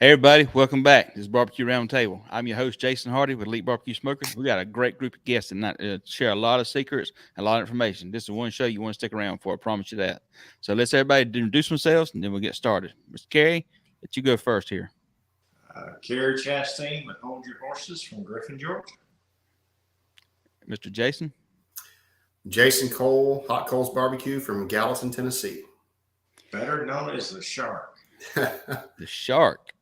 Hey everybody, welcome back. This is Barbecue Roundtable. I'm your host Jason Hardy with EliteBBQ Smoker. We got a great group of guests tonight to share a lot of secrets and a lot of information. This is one show you want to stick around for. I promise you that. So let's everybody introduce themselves and then we'll get started. Mr. Cary, let you go first here. Cary Chasteen with Hold Your Horses from Griffin, Georgia. Mr. Jason. Jason Cole, Hot Coals Barbecue from Gallatin, Tennessee. Better known as the Shark. The Shark.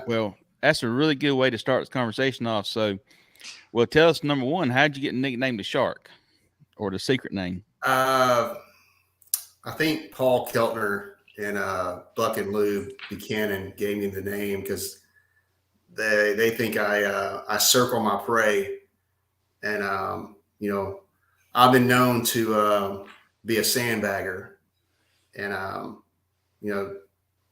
Well, that's a really good way to start this conversation off. So, well, tell us, number one, how'd you get nicknamed the Shark or the secret name? I think Paul Keltner and Buck and Lou Buchanan gave me the name because they think I circle my prey, and I've been known to be a sandbagger, and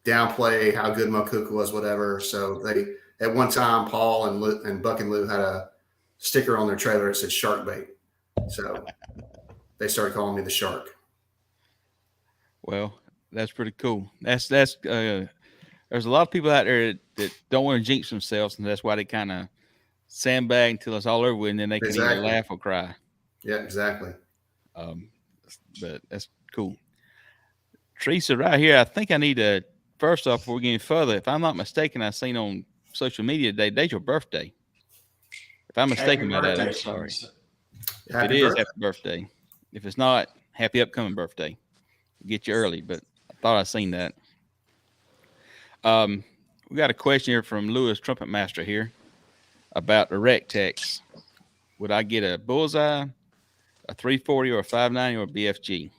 downplay how good my cook was, whatever. So they, at one time, Paul and Buck and Lou had a sticker on their trailer that said shark bait. So they started calling me the Shark. Well, that's pretty cool. There's a lot of people out there that don't want to jinx themselves, and that's why they kind of sandbag until it's all over with, and then they can either laugh or cry. Yeah, exactly. But that's cool. Teresa, right here, I think I need to, first off, before we get any further, if I'm not mistaken, I seen on social media today, today's your birthday. If I'm mistaken about that, I'm sorry. If it is, happy birthday. If it's not, happy upcoming birthday. We'll get you early, but I thought I seen that. We got a question here from Lewis Trumpet Master here about the Recteq. Would I get a bullseye, a 340, or a 590, or a BFG?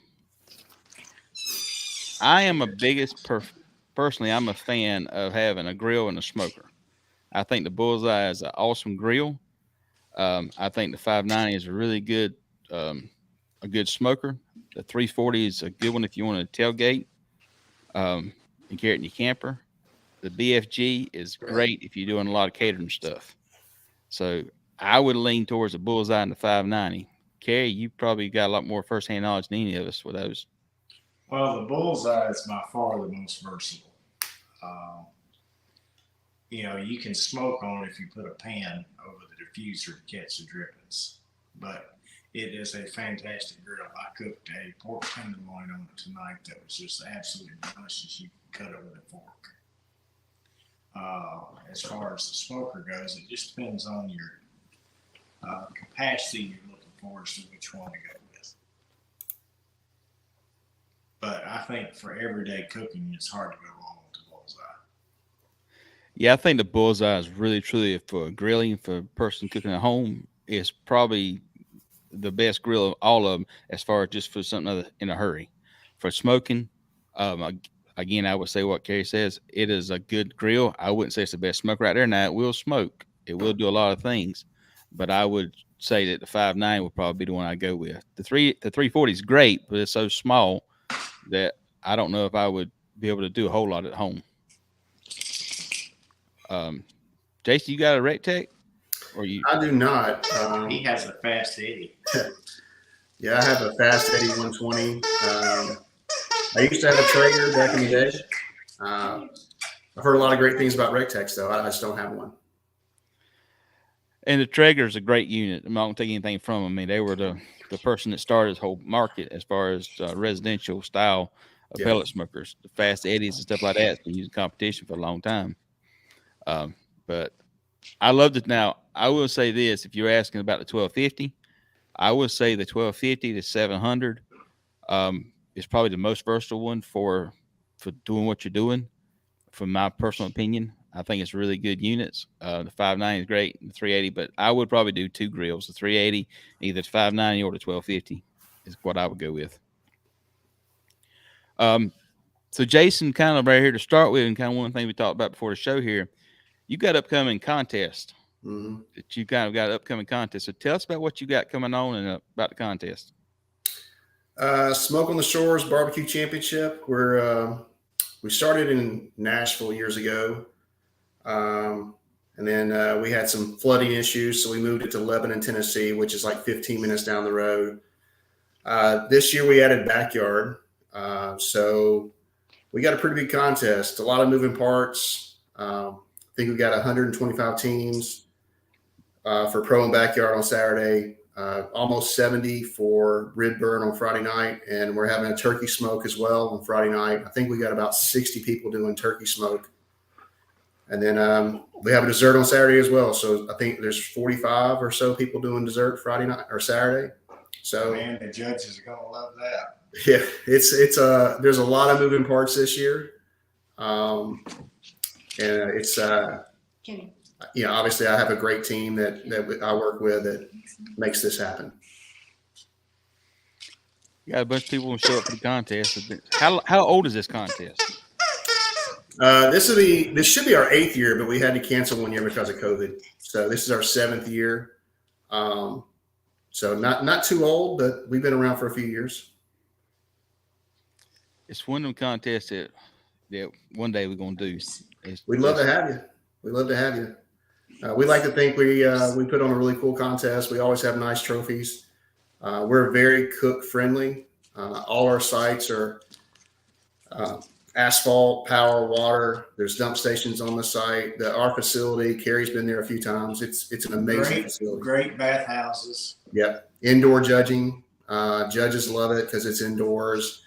I am personally, I'm a fan of having a grill and a smoker. I think the bullseye is an awesome grill. I think the 590 is a really good, a good smoker. The 340 is a good one if you want to tailgate and carry it in your camper. The BFG is great if you're doing a lot of catering stuff. So I would lean towards the bullseye and the 590. Cary, you probably got a lot more firsthand knowledge than any of us with those. Well, the bullseye is by far the most versatile. You can smoke on it if you put a pan over the diffuser to catch the drippings. But it is a fantastic grill. I cooked a pork tenderloin on it tonight that was just absolutely delicious. You can cut it with a fork. As far as the smoker goes, it just depends on your capacity you're looking for as to which one to go with. But I think for everyday cooking, it's hard to go wrong with the bullseye. Yeah, I think the bullseye is really, truly for grilling, for a person cooking at home, is probably the best grill of all of them as far as just for something in a hurry. For smoking, again, I would say what Cary says. It is a good grill. I wouldn't say it's the best smoker out there. Now, it will smoke. It will do a lot of things. But I would say that the 590 would probably be the one I go with. The 340 is great, but it's so small that I don't know if I would be able to do a whole lot at home. Jason, you got a Recteq? Or you? I do not. He has a Fast Eddie. Yeah, I have a Fast Eddie 120. I used to have a Traeger back in the day. I've heard a lot of great things about Recteq, though. I just don't have one. And the Traeger is a great unit. I'm not going to take anything from them. I mean, they were the person that started this whole market as far as residential style of pellet smokers. The Fast Eddies and stuff like that has been used in competition for a long time. But I loved it. Now, I will say this. If you're asking about the 1250, I would say the 1250 to 700 is probably the most versatile one for doing what you're doing, from my personal opinion. I think it's really good units. The 590 is great, and the 380, but I would probably do two grills, the 380, either the 590 or the 1250 is what I would go with. So Jason, kind of right here to start with, and kind of one thing we talked about before the show here, you got upcoming contest. Mm-hmm. That you kind of got upcoming contest. So tell us about what you got coming on and about the contest. Smoke on the Shores Barbecue Championship. We started in Nashville years ago. And then we had some flooding issues, so we moved it to Lebanon, Tennessee, which is like 15 minutes down the road. This year we added backyard. So we got a pretty big contest, a lot of moving parts. I think we got 125 teams for pro and backyard on Saturday. Almost 70 for rib burn on Friday night, and we're having a turkey smoke as well on Friday night. I think we got about 60 people doing turkey smoke, and then we have a dessert on Saturday as well. So I think there's 45 or so people doing dessert Friday night or Saturday. So man, the judges are gonna love that. yeah, it's there's a lot of moving parts this year, and it's obviously I have a great team that I work with that makes this happen. You got a bunch of people who show up for the contest. How old is this contest? This should be our 8th year, but we had to cancel 1 year because of COVID. So this is our 7th year. So not too old, but we've been around for a few years. It's one of them contests that one day we're gonna do. We'd love to have you. We'd love to have you. We like to think we put on a really cool contest. We always have nice trophies. We're very cook friendly. All our sites are asphalt, power, water. There's dump stations on the site. Our facility, Cary's been there a few times. It's an amazing facility. Great bathhouses. Yep. Indoor judging. Judges love it because it's indoors.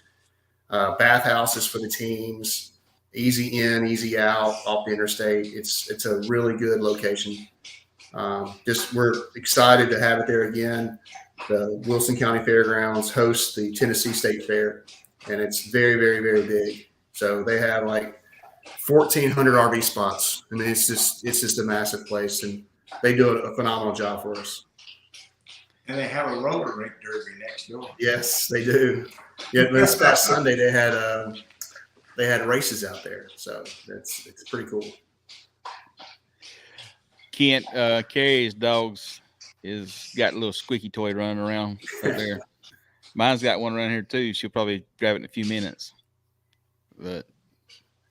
Bathhouses for the teams. Easy in, easy out off the interstate. It's a really good location. We're excited to have it there again. The Wilson County Fairgrounds hosts the Tennessee State Fair, and it's very, very, very big. So they have like 1,400 RV spots. I mean, it's just a massive place, and they do a phenomenal job for us. And they have a roller rink derby next door. Yes, they do. Yeah, this past Sunday they had races out there, so it's pretty cool. Kent, Cary's dogs got a little squeaky toy running around up there. Mine's got one around here too. She'll probably grab it in a few minutes. But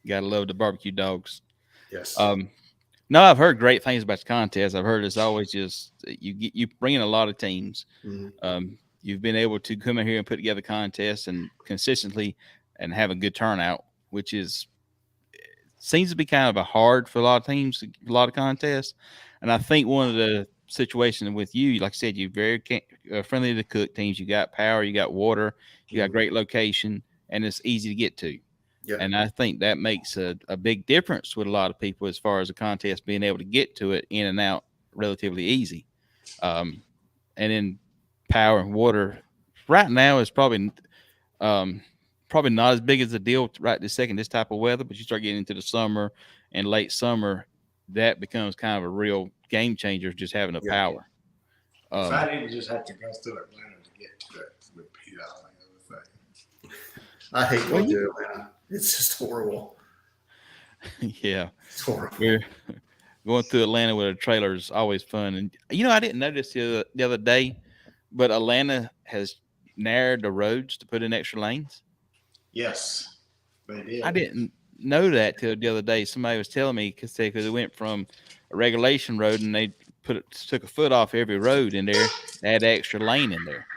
gotta love the barbecue dogs. Yes. No, I've heard great things about the contest. I've heard it's always just you bring in a lot of teams. Mm-hmm. You've been able to come in here and put together contests and consistently and have a good turnout, which seems to be kind of a hard for a lot of teams, a lot of contests. And I think one of the situations with you, like I said, you're very friendly to cook teams. You got power, you got water, you got great location, and it's easy to get to. Yeah. And I think that makes a big difference with a lot of people as far as a contest being able to get to it in and out relatively easy. And then power and water right now is probably not as big as a deal right this second, this type of weather, but you start getting into the summer and late summer, that becomes kind of a real game changer, just having the power. If I didn't just have to go through Atlanta to get to it, would be the only other thing. I hate going to Atlanta. It's just horrible. Yeah. It's horrible. Going through Atlanta with a trailer is always fun. And, I didn't notice the other day, but Atlanta has narrowed the roads to put in extra lanes. Yes, they did. I didn't know that till the other day. Somebody was telling me because they went from a regulation road and they took a foot off every road in there, they had an extra lane in there.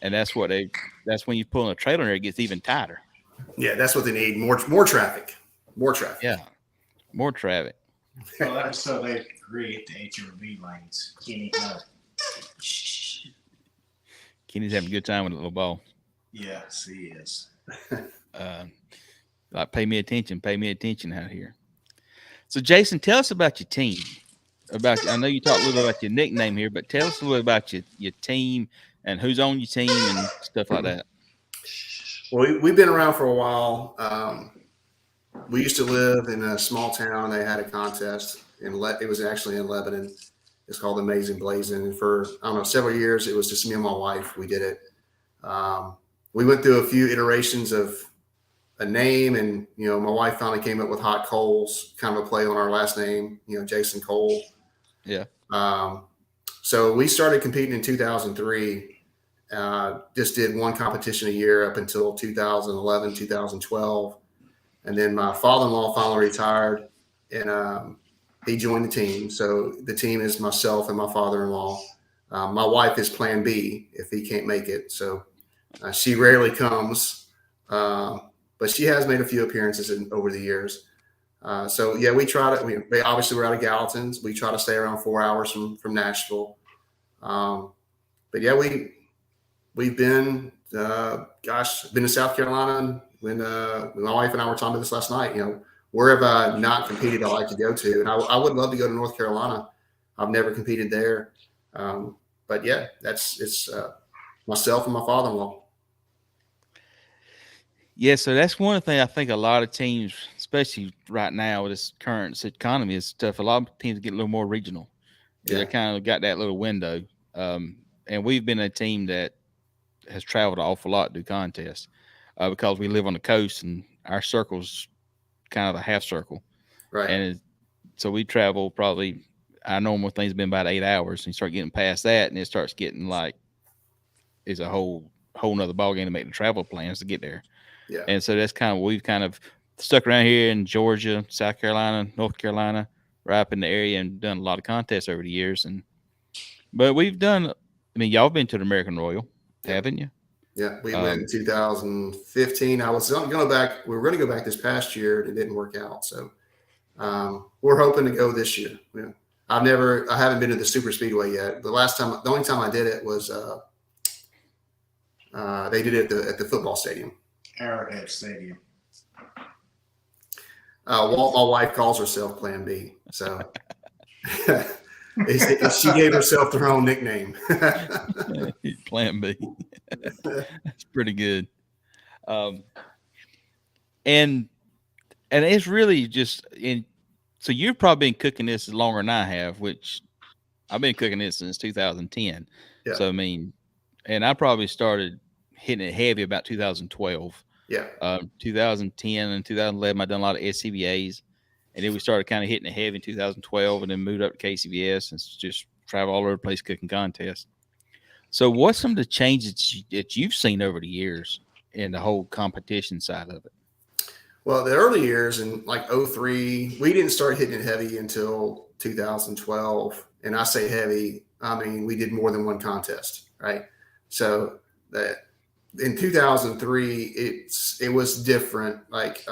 And that's when you pull in a trailer in there, it gets even tighter. Yeah, that's what they need. More traffic. More traffic. Yeah. More traffic. Well, that's so they create the HOV lanes. Kenny, no. Kenny's having a good time with a little ball. Yes, he is. Like pay me attention out here. So Jason, tell us about your team. I know you talked a little bit about your nickname here, but tell us a little bit about your team and who's on your team and stuff like that. Well, we've been around for a while. We used to live in a small town. They had a contest it was actually in Lebanon. It's called Amazing Blazing. And for, several years, it was just me and my wife. We did it. We went through a few iterations of a name, and, my wife finally came up with Hot Coals, kind of a play on our last name, Jason Cole. Yeah. So we started competing in 2003. Just did one competition a year up until 2011, 2012. And then my father-in-law finally retired, and he joined the team. So the team is myself and my father-in-law. My wife is plan B if he can't make it. So she rarely comes, but she has made a few appearances over the years. So yeah, we try to. Obviously we're out of Gallatin's. We try to stay around 4 hours from Nashville. But yeah, we've been been to South Carolina. When my wife and I were talking about this last night, where have I not competed? I like to go to, and I would love to go to North Carolina. I've never competed there, but yeah, it's myself and my father-in-law. Yeah, so that's one thing I think a lot of teams, especially right now with this current economy, is tough. A lot of teams get a little more regional. Yeah. They kind of got that little window. And we've been a team that has traveled an awful lot to do contests because we live on the coast and our circle's kind of a half circle. Right. And so we travel probably, our normal thing's been about 8 hours. And you start getting past that and it starts getting like, it's a whole nother ballgame to make the travel plans to get there. Yeah. And so that's kind of, we've kind of stuck around here in Georgia, South Carolina, North Carolina, right up in the area, and done a lot of contests over the years. But we've done, I mean, y'all been to the American Royal, haven't you? Yeah, we went in 2015. I was going to go back. We were going to go back this past year. It didn't work out. So we're hoping to go this year. Yeah. I haven't been to the super speedway yet. The only time I did it was they did it at the football stadium. Arrowhead Stadium. My wife calls herself Plan B. So she gave herself her own nickname. Plan B. That's pretty good. And it's really just so you've probably been cooking this longer than I have, which I've been cooking this since 2010. Yeah. So I mean, and I probably started hitting it heavy about 2012. Yeah. 2010 and 2011, I've done a lot of SCBAs, and then we started kind of hitting it heavy in 2012, and then moved up to KCBS and just travel all over the place cooking contests. So, what's some of the changes that you've seen over the years in the whole competition side of it? Well, the early years in like 03, we didn't start hitting it heavy until 2012, and I say heavy, I mean we did more than one contest, right? So that. In 2003, it was different. Like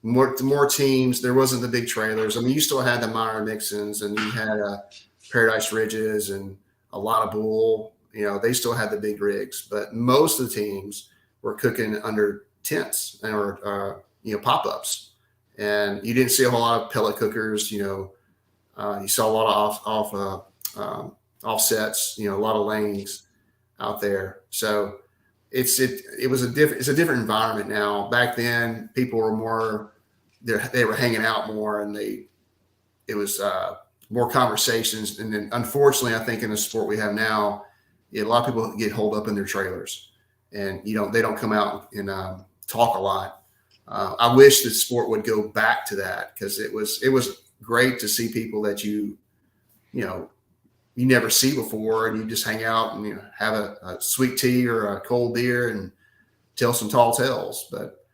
more teams. There wasn't the big trailers. I mean, you still had the Meyer Nixons, and you had Paradise Ridges, and a lot of bull. They still had the big rigs, but most of the teams were cooking under tents or pop-ups, and you didn't see a whole lot of pellet cookers. You saw a lot of offsets. A lot of lanes out there. So. It's a different environment now. Back then, people were more, they were hanging out more, and it was more conversations. And then, unfortunately, I think in the sport we have now, a lot of people get holed up in their trailers, and they don't come out and talk a lot. I wish the sport would go back to that, because it was great to see people that you never see before, and you just hang out and have a sweet tea or a cold beer and tell some tall tales. But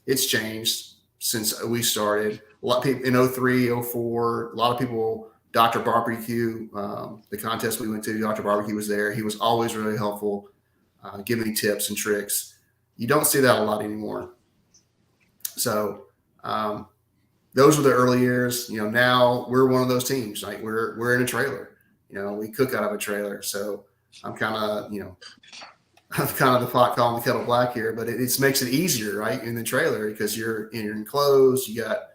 it's changed since we started. A lot of people in 03, 04, a lot of people, Dr. Barbecue, the contest we went to, Dr. Barbecue was there. He was always really helpful, giving me tips and tricks. You don't see that a lot anymore. So those were the early years. Now we're one of those teams. Like we're in a trailer. We cook out of a trailer. So I'm kind of the pot calling the kettle black here, but it makes it easier, right, in the trailer, because you're enclosed. You got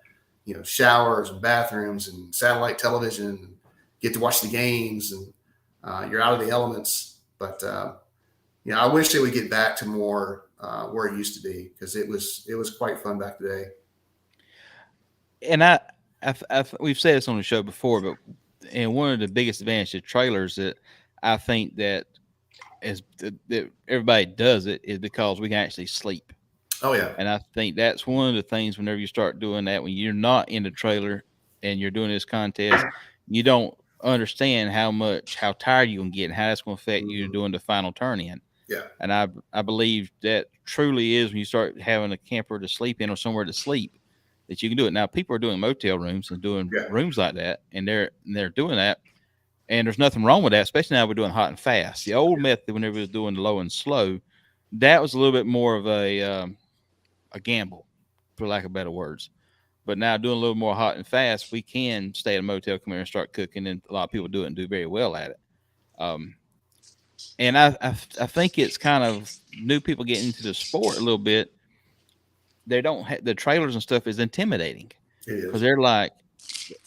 showers and bathrooms and satellite television. And get to watch the games, and you're out of the elements. But I wish it would get back to more where it used to be, because it was quite fun back today. And we've said this on the show before, but one of the biggest advantages of trailers that I think that that everybody does it is because we can actually sleep. Oh yeah. And I think that's one of the things whenever you start doing that, when you're not in the trailer and you're doing this contest, you don't understand how tired you're gonna get and how that's gonna affect you doing the final turn in. Yeah. And I believe that truly is when you start having a camper to sleep in or somewhere to sleep, that you can do it. Now, people are doing motel rooms and doing rooms like that, and they're doing that, and there's nothing wrong with that, especially now we're doing hot and fast. The old method, whenever it was doing the low and slow, that was a little bit more of a gamble, for lack of better words. But now doing a little more hot and fast, we can stay at a motel, come here and start cooking, and a lot of people do it and do very well at it. And I think it's kind of new people getting into the sport a little bit. They don't have the trailers and stuff is intimidating because they're like,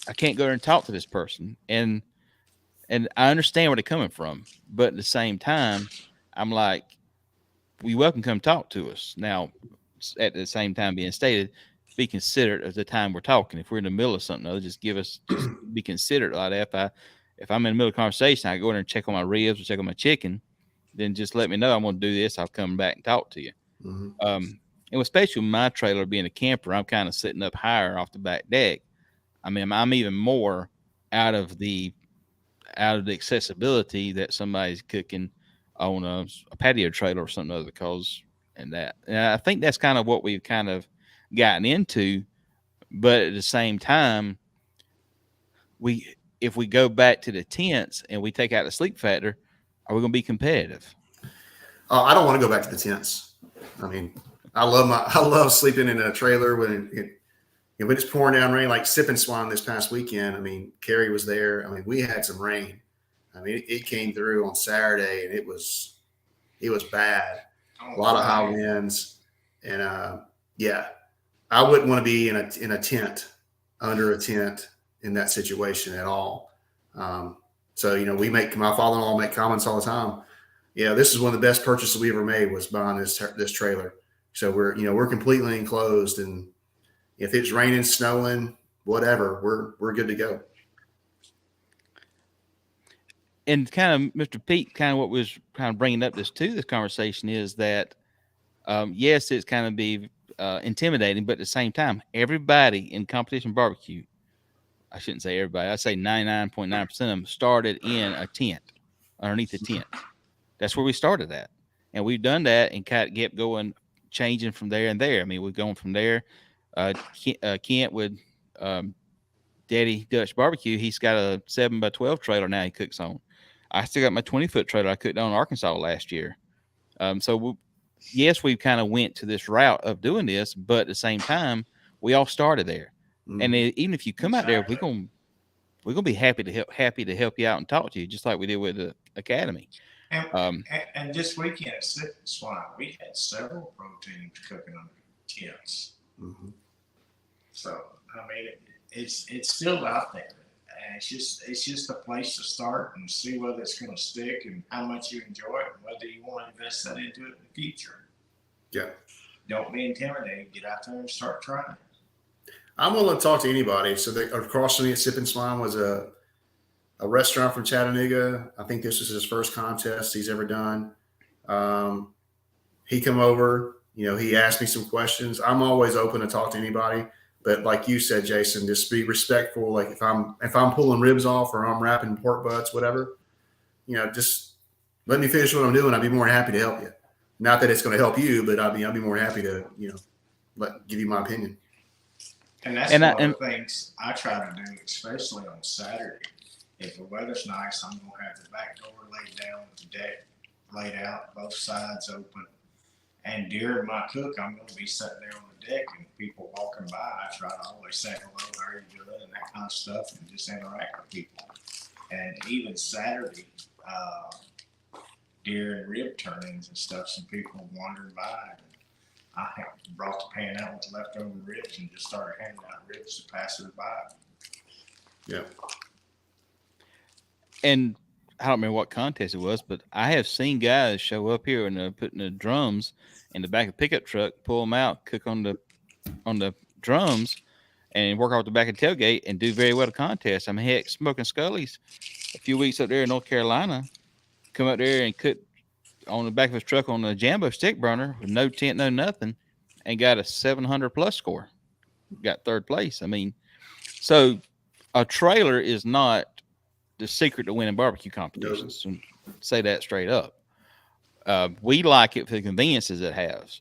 I can't go there and talk to this person, and I understand where they're coming from, but at the same time, I'm like, we welcome come talk to us. Now, at the same time being stated, be considerate of the time we're talking. If we're in the middle of something, just be considerate like that. If I'm in the middle of a conversation, I go in there and check on my ribs or check on my chicken, then just let me know I'm going to do this. I'll come back and talk to you. And especially with my trailer being a camper, I'm kind of sitting up higher off the back deck. I mean, I'm even more out of the accessibility that somebody's cooking on a patio trailer or something other and I think that's kind of what we've kind of gotten into. But at the same time, if we go back to the tents and we take out the sleep factor, are we going to be competitive? I don't want to go back to the tents. I mean, I love sleeping in a trailer when it's pouring down rain, like Sipping Swan this past weekend. I mean, Cary was there. I mean, we had some rain. I mean, it came through on Saturday, and it was bad. A lot of high winds, and I wouldn't want to be in a tent, under a tent, in that situation at all. So my father-in-law make comments all the time. Yeah, this is one of the best purchases we ever made, was buying this trailer. So we're completely enclosed, and if it's raining, snowing, whatever, we're good to go. And kind of, Mr. Pete, kind of what was kind of bringing up this conversation is that, yes, it's kind of be intimidating, but at the same time, everybody in competition barbecue, I shouldn't say everybody, I say 99.9% of them started in a tent, underneath the tent. That's where we started at. And we've done that and kind of kept going, changing from there and there. I mean, we've gone from there. Kent with Daddy Dutch Barbecue, he's got a 7x12 trailer now he cooks on. I still got my 20-foot trailer I cooked on in Arkansas last year. Yes, we've kind of went to this route of doing this, but at the same time, we all started there. And even if you come out there, we're gonna be happy to help you out and talk to you, just like we did with the academy. And this weekend at Sipping Swan, we had several pro teams cooking on tents. So I mean, it's still out there. And it's just a place to start and see whether it's going to stick and how much you enjoy it and whether you want to invest that into it in the future. Yeah. Don't be intimidated. Get out there and start trying. I'm willing to talk to anybody. So across from me at Sipping Swan was a restaurant from Chattanooga. I think this was his first contest he's ever done. He come over, he asked me some questions. I'm always open to talk to anybody. But like you said, Jason, just be respectful. Like if I'm pulling ribs off or I'm wrapping pork butts, whatever, just let me finish what I'm doing. I'd be more than happy to help you. Not that it's going to help you, but I'd be more than happy to, give you my opinion. And that's one of the things I try to do, especially on Saturday. If the weather's nice, I'm going to have the back door laid down with the deck laid out, both sides open. And during my cook, I'm going to be sitting there on the deck, and people walking by, I try to always say hello, how are you doing, and that kind of stuff, and just interact with people. And even Saturday, during rib turnings and stuff, some people wandering by, and I brought the pan out with leftover ribs and just started handing out ribs to passers by. Yeah. And I don't remember what contest it was, but I have seen guys show up here and putting the drums in the back of the pickup truck, pull them out, cook on the drums, and work out the back of the tailgate and do very well at contest. I mean, heck, Smoking Scully's a few weeks up there in North Carolina, come up there and cook on the back of his truck on the Jambo stick burner with no tent, no nothing, and got a 700 plus score. Got third place. I mean, so a trailer is not the secret to winning barbecue competitions. No. Say that straight up. We like it for the conveniences it has,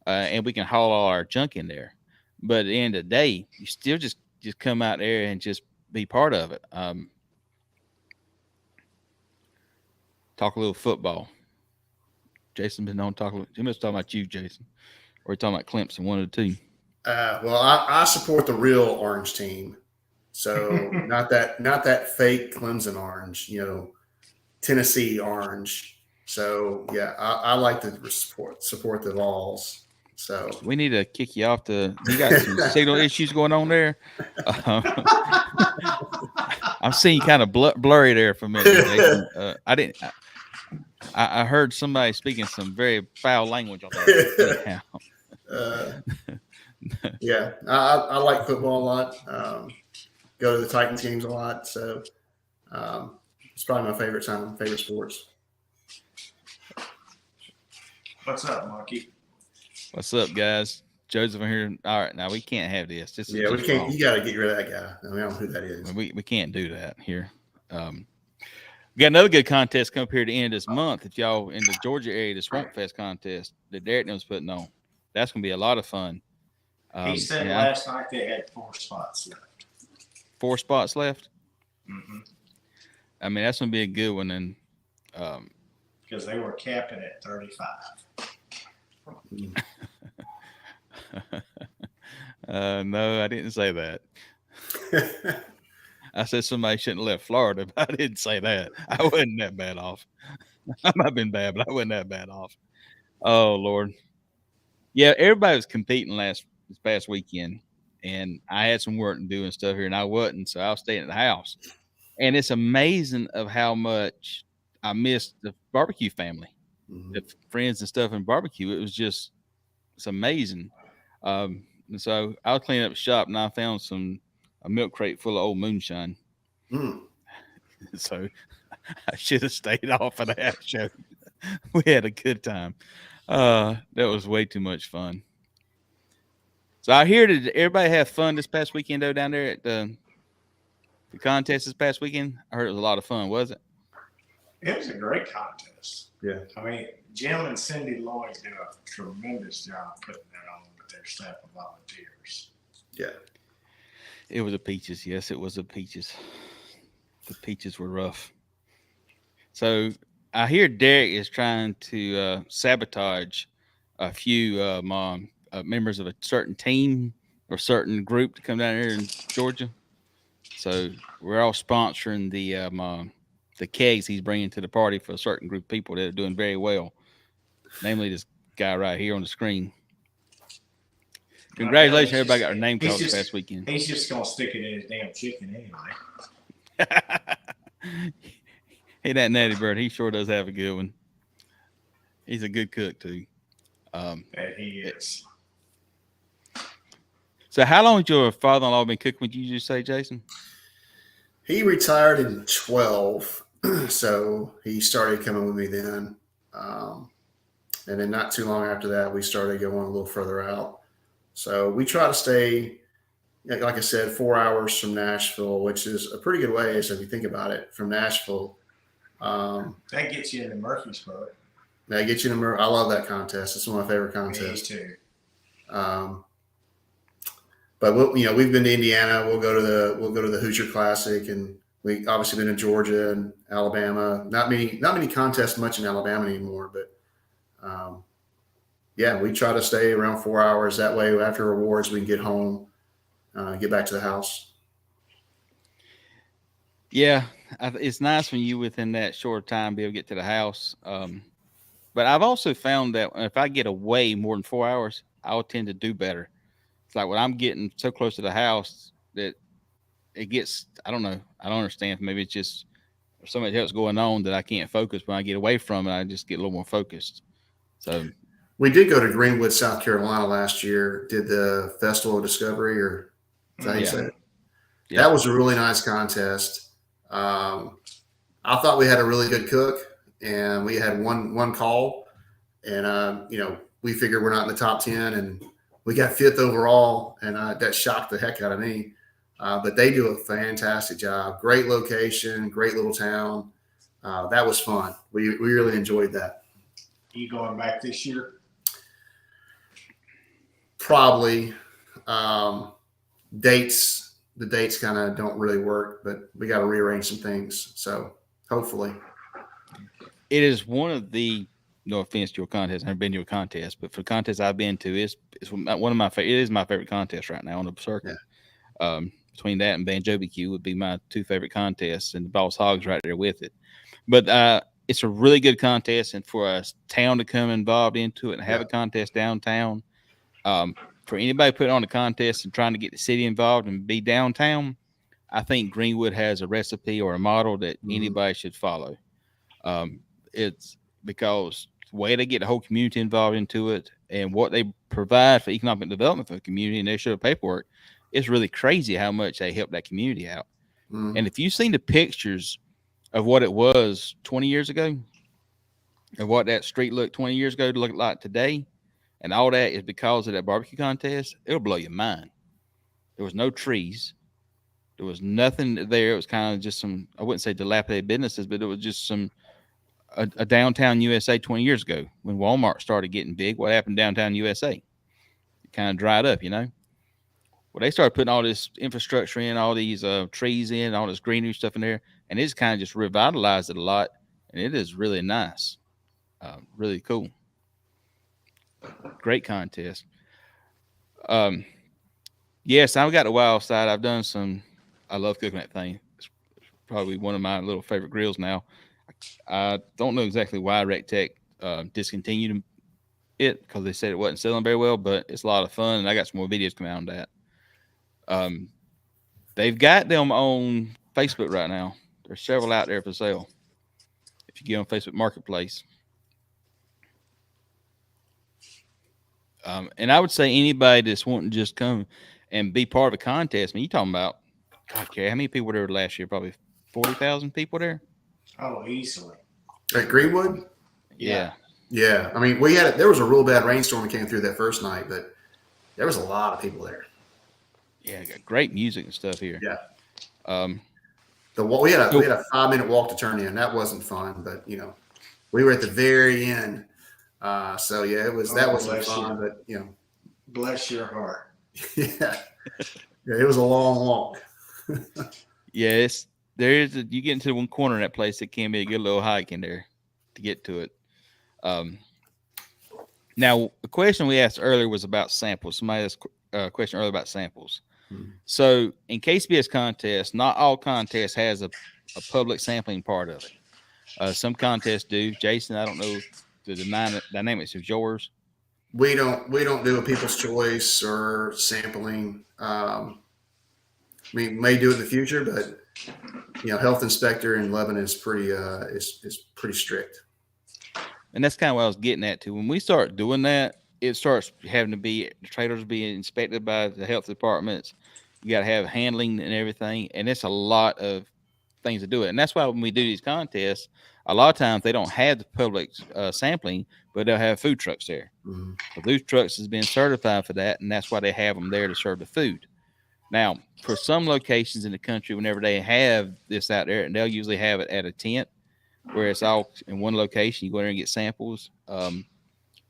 and we can haul all our junk in there. But at the end of the day, you still just come out there and just be part of it. Talk a little football. Jason been on talking. He must talk about you, Jason, or he talking about Clemson, one of the two. Well, I support the real orange team. So not that fake Clemson orange, Tennessee orange. So yeah, I like to support the Vols. So We need to kick you off you got some signal issues going on there. I'm seeing you kind of blurry there for a minute, Jason. I heard somebody speaking some very foul language on there. Anyhow. Yeah, I like football a lot. Go to the Titans games a lot. So it's probably my favorite sports. What's up, Monkey? What's up, guys? Joseph here. All right, now we can't have this. This is we can't. Wrong. You got to get rid of that guy. I don't know who that is. We can't do that here. We got another good contest come up here at the end of this month. If y'all in the Georgia area, the Swamp Fest contest that Derek was putting on, that's going to be a lot of fun. He said last night they had 4 spots left. 4 spots left? Mm-hmm. I mean, that's going to be a good one. And because they were capping at 35. No, I didn't say that. I said somebody shouldn't have left Florida, but I didn't say that. I wasn't that bad off. I might have been bad, but I wasn't that bad off. Oh, Lord. Yeah, everybody was competing this past weekend, and I had some work to do and stuff here, and I wasn't, so I was staying at the house. And it's amazing of how much I missed the barbecue family, the friends and stuff in barbecue. It's amazing. And so I was cleaning up shop, and I found a milk crate full of old moonshine. So I should have stayed off of that show. We had a good time. That was way too much fun. So I hear did everybody have fun this past weekend though down there at the contest this past weekend? I heard it was a lot of fun, was it? It was a great contest. Yeah. I mean, Jim and Cindy Lloyd do a tremendous job putting that on with their staff of volunteers. Yeah. It was a peaches. Yes, it was a peaches. The peaches were rough. So I hear Derek is trying to sabotage a few members of a certain team or certain group to come down here in Georgia. So we're all sponsoring the kegs he's bringing to the party for a certain group of people that are doing very well. Namely, this guy right here on the screen. Congratulations, everybody got our name called this past weekend. He's just going to stick it in his damn chicken anyway. Hey, that Natty Bird, he sure does have a good one. He's a good cook, too. That he is. So how long has your father-in-law been cooking, would you just say, Jason? He retired in 12, so he started coming with me then. And then not too long after that, we started going a little further out. So we try to stay, like I said, 4 hours from Nashville, which is a pretty good way. So if you think about it, from Nashville. That gets you into Murfreesboro. That gets you into I love that contest. It's one of my favorite contests. Me too. But we've been to Indiana. We'll go to the Hoosier Classic, and we obviously been to Georgia and Alabama. Not many contests much in Alabama anymore, but yeah, we try to stay around 4 hours. That way, after awards, we can get home, get back to the house. Yeah, it's nice when you within that short time be able to get to the house. But I've also found that if I get away more than 4 hours, I'll tend to do better. It's like when I'm getting so close to the house that it gets, I don't know. I don't understand. Maybe it's just something else going on that I can't focus. When I get away from it, I just get a little more focused. So we did go to Greenwood, South Carolina last year, did the Festival of Discovery, or is that how you said it? Yeah. That was a really nice contest. I thought we had a really good cook, and we had one call, and we figured we're not in the top 10, and we got 5th overall, and that shocked the heck out of me. But they do a fantastic job. Great location, great little town. That was fun. We really enjoyed that. You going back this year? Probably. The dates kind of don't really work, but we got to rearrange some things. So hopefully. It is one of the no offense to your contest, I've never been to a contest, but for the contest I've been to, it's one of my favorite. It is my favorite contest right now on the circuit. Yeah. Between that and Banjo BBQ would be my two favorite contests, and the Boss Hog's right there with it. But it's a really good contest, and for a town to come involved into it and have a contest downtown, for anybody putting on a contest and trying to get the city involved and be downtown, I think Greenwood has a recipe or a model that anybody should follow. It's because the way they get the whole community involved into it and what they provide for economic development for the community, and they show paperwork, it's really crazy how much they help that community out. And if you've seen the pictures of what it was 20 years ago, and what that street looked 20 years ago to look like today, and all that is because of that barbecue contest, it'll blow your mind. There was no trees. There was nothing there. It was kind of just some, I wouldn't say dilapidated businesses, but it was just a downtown USA 20 years ago when Walmart started getting big. What happened downtown USA? It kind of dried up, you know? Well, they started putting all this infrastructure in, all these trees in, all this greenery stuff in there, and it's kind of just revitalized it a lot, and it is really nice. Really cool. Great contest. Yes, I've got the wild side. I've done some, I love cooking that thing. It's probably one of my little favorite grills now. I don't know exactly why Recteq discontinued it, because they said it wasn't selling very well, but it's a lot of fun, and I got some more videos coming out on that. They've got them on Facebook right now. There's several out there for sale. If you get on Facebook Marketplace. And I would say anybody that's wanting to just come and be part of a contest, I mean, you're talking about, okay, how many people were there last year? Probably 40,000 people there? Oh, easily. At Greenwood? Yeah. Yeah. I mean, there was a real bad rainstorm that came through that first night, but there was a lot of people there. Yeah, got great music and stuff here. Yeah. We had a 5-minute walk to turn in. That wasn't fun, but we were at the very end. So yeah, that wasn't fun, but bless your heart. Yeah, it was a long walk. Yeah, you get into one corner in that place, it can be a good little hike in there to get to it. Now, the question we asked earlier was about samples. Somebody asked a question earlier about samples. So in KCBS contests, not all contests has a public sampling part of it. Some contests do. Jason, I don't know the dynamics of yours. We don't do a people's choice or sampling. We may do it in the future, but health inspector in Lebanon is pretty strict. And that's kind of what I was getting at too. When we start doing that, it starts having to be the trailers being inspected by the health departments. You got to have handling and everything, and it's a lot of things to do it. And that's why when we do these contests, a lot of times they don't have the public sampling, but they'll have food trucks there. The food trucks has been certified for that, and that's why they have them there to serve the food. Now, for some locations in the country, whenever they have this out there, and they'll usually have it at a tent where it's all in one location. You go there and get samples.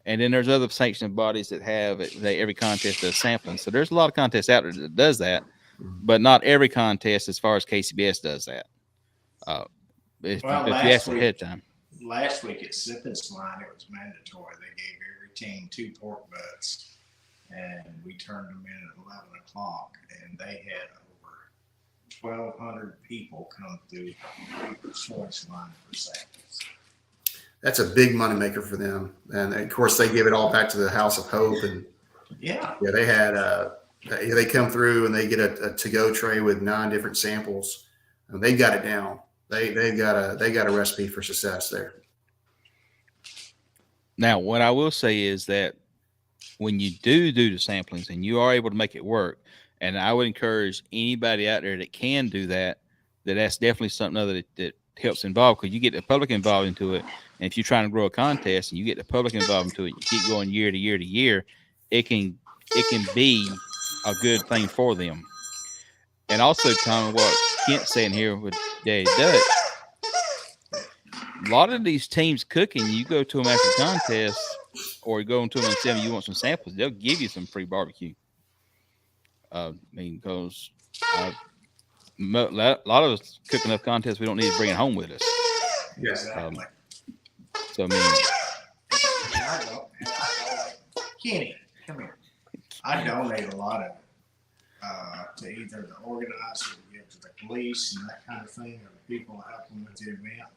And then there's other sanctioning bodies that have it. Every contest does sampling. So there's a lot of contests out there that does that, but not every contest as far as KCBS does that. If you ask ahead of time. Last week at Sip and Slime, it was mandatory. They gave every team 2 pork butts, and we turned them in at 11 o'clock, and they had over 1,200 people come through the choice line for samples. That's a big moneymaker for them, and of course they give it all back to the House of Hope, and they had they come through and they get a to-go tray with 9 different samples, and they got it down. They got a recipe for success there. Now, what I will say is that when you do the samplings and you are able to make it work, and I would encourage anybody out there that can do that, that's definitely something other that helps involve, because you get the public involved into it. And if you're trying to grow a contest and you get the public involved into it, you keep going year to year to year, it can be a good thing for them. And also, Tom, what Kent's saying here with Daddy Dutch, a lot of these teams cooking, you go to them after the contest, or you go into them and tell them you want some samples, they'll give you some free barbecue. Because a lot of us cook enough contests we don't need to bring it home with us. Yes. So, I mean, Kenny, come here. I donate a lot of it to either the organizer to give to the police and that kind of thing, or the people that help them with the event.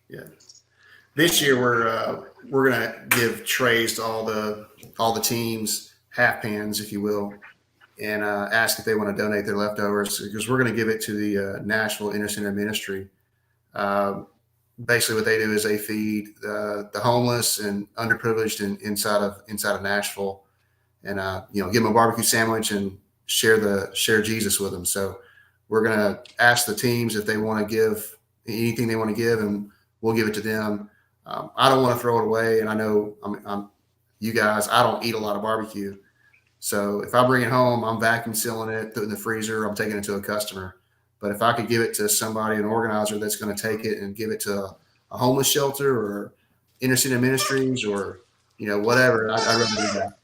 Yeah. This year we're gonna give trays to all the teams, half pans, if you will, and ask if they want to donate their leftovers, because we're going to give it to the Nashville Intercenter Ministry. Basically, what they do is they feed the homeless and underprivileged inside of Nashville, and give them a barbecue sandwich and share Jesus with them. So we're going to ask the teams if they want to give anything they want to give, and we'll give it to them. I don't want to throw it away, and I know I'm you guys. I don't eat a lot of barbecue. So if I bring it home, I'm vacuum sealing it, put it in the freezer, I'm taking it to a customer. But if I could give it to somebody, an organizer that's going to take it and give it to a homeless shelter or Intercenter Ministries or, whatever, I'd rather do that.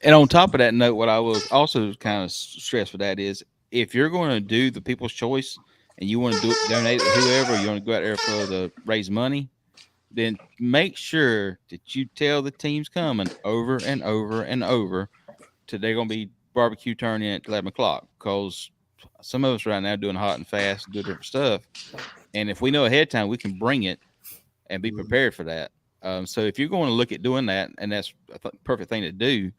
And on top of that note, what I will also kind of stress for that is, if you're going to do the People's Choice and you want to donate it to whoever, you want to go out there for the raise money, then make sure that you tell the teams coming over and over and over to they're going to be barbecue turning at 11 o'clock, because some of us right now doing hot and fast, do different stuff. And if we know ahead of time, we can bring it and be prepared for that. So if you're going to look at doing that, and that's a perfect thing to do.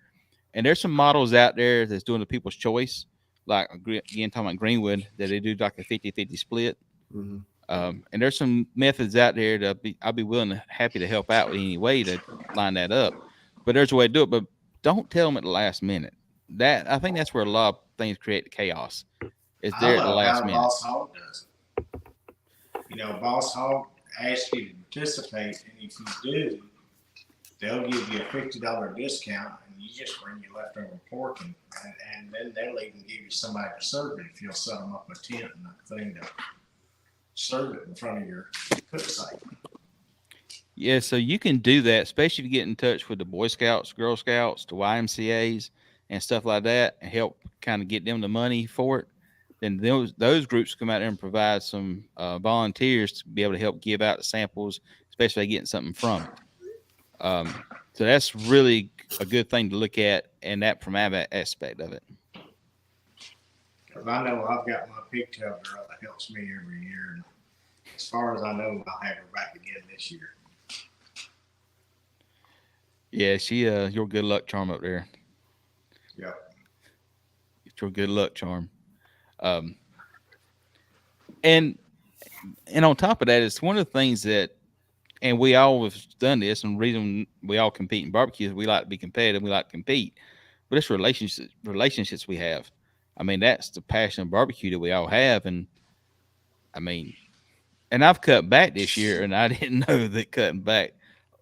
And there's some models out there that's doing the People's Choice, like, again, talking about Greenwood, that they do like a 50-50 split. Mm-hmm. And there's some methods out there that I'll be happy to help out with any way to line that up. But there's a way to do it. But don't tell them at the last minute. I think that's where a lot of things create chaos. It's there at the last minute. Boss Hog does it. Boss Hog asks you to participate, and if you do, they'll give you a $50 discount, and you just bring your leftover pork, and then they'll even give you somebody to serve it if you'll set them up a tent and a thing to serve it in front of your cook site. Yeah, so you can do that, especially if you get in touch with the Boy Scouts, Girl Scouts, the YMCAs, and stuff like that, and help kind of get them the money for it. Then those groups come out there and provide some volunteers to be able to help give out the samples, especially getting something from it. So that's really a good thing to look at, and that from that aspect of it. Because I know I've got my pigtail girl that helps me every year, and as far as I know, I'll have her back again this year. Yeah, she your good luck charm up there. Yep. It's your good luck charm. And on top of that, it's one of the things that, and we always done this, and the reason we all compete in barbecue is we like to be competitive, we like to compete, but it's relationships we have. I mean, that's the passion of barbecue that we all have. And I mean, and I've cut back this year, and I didn't know that cutting back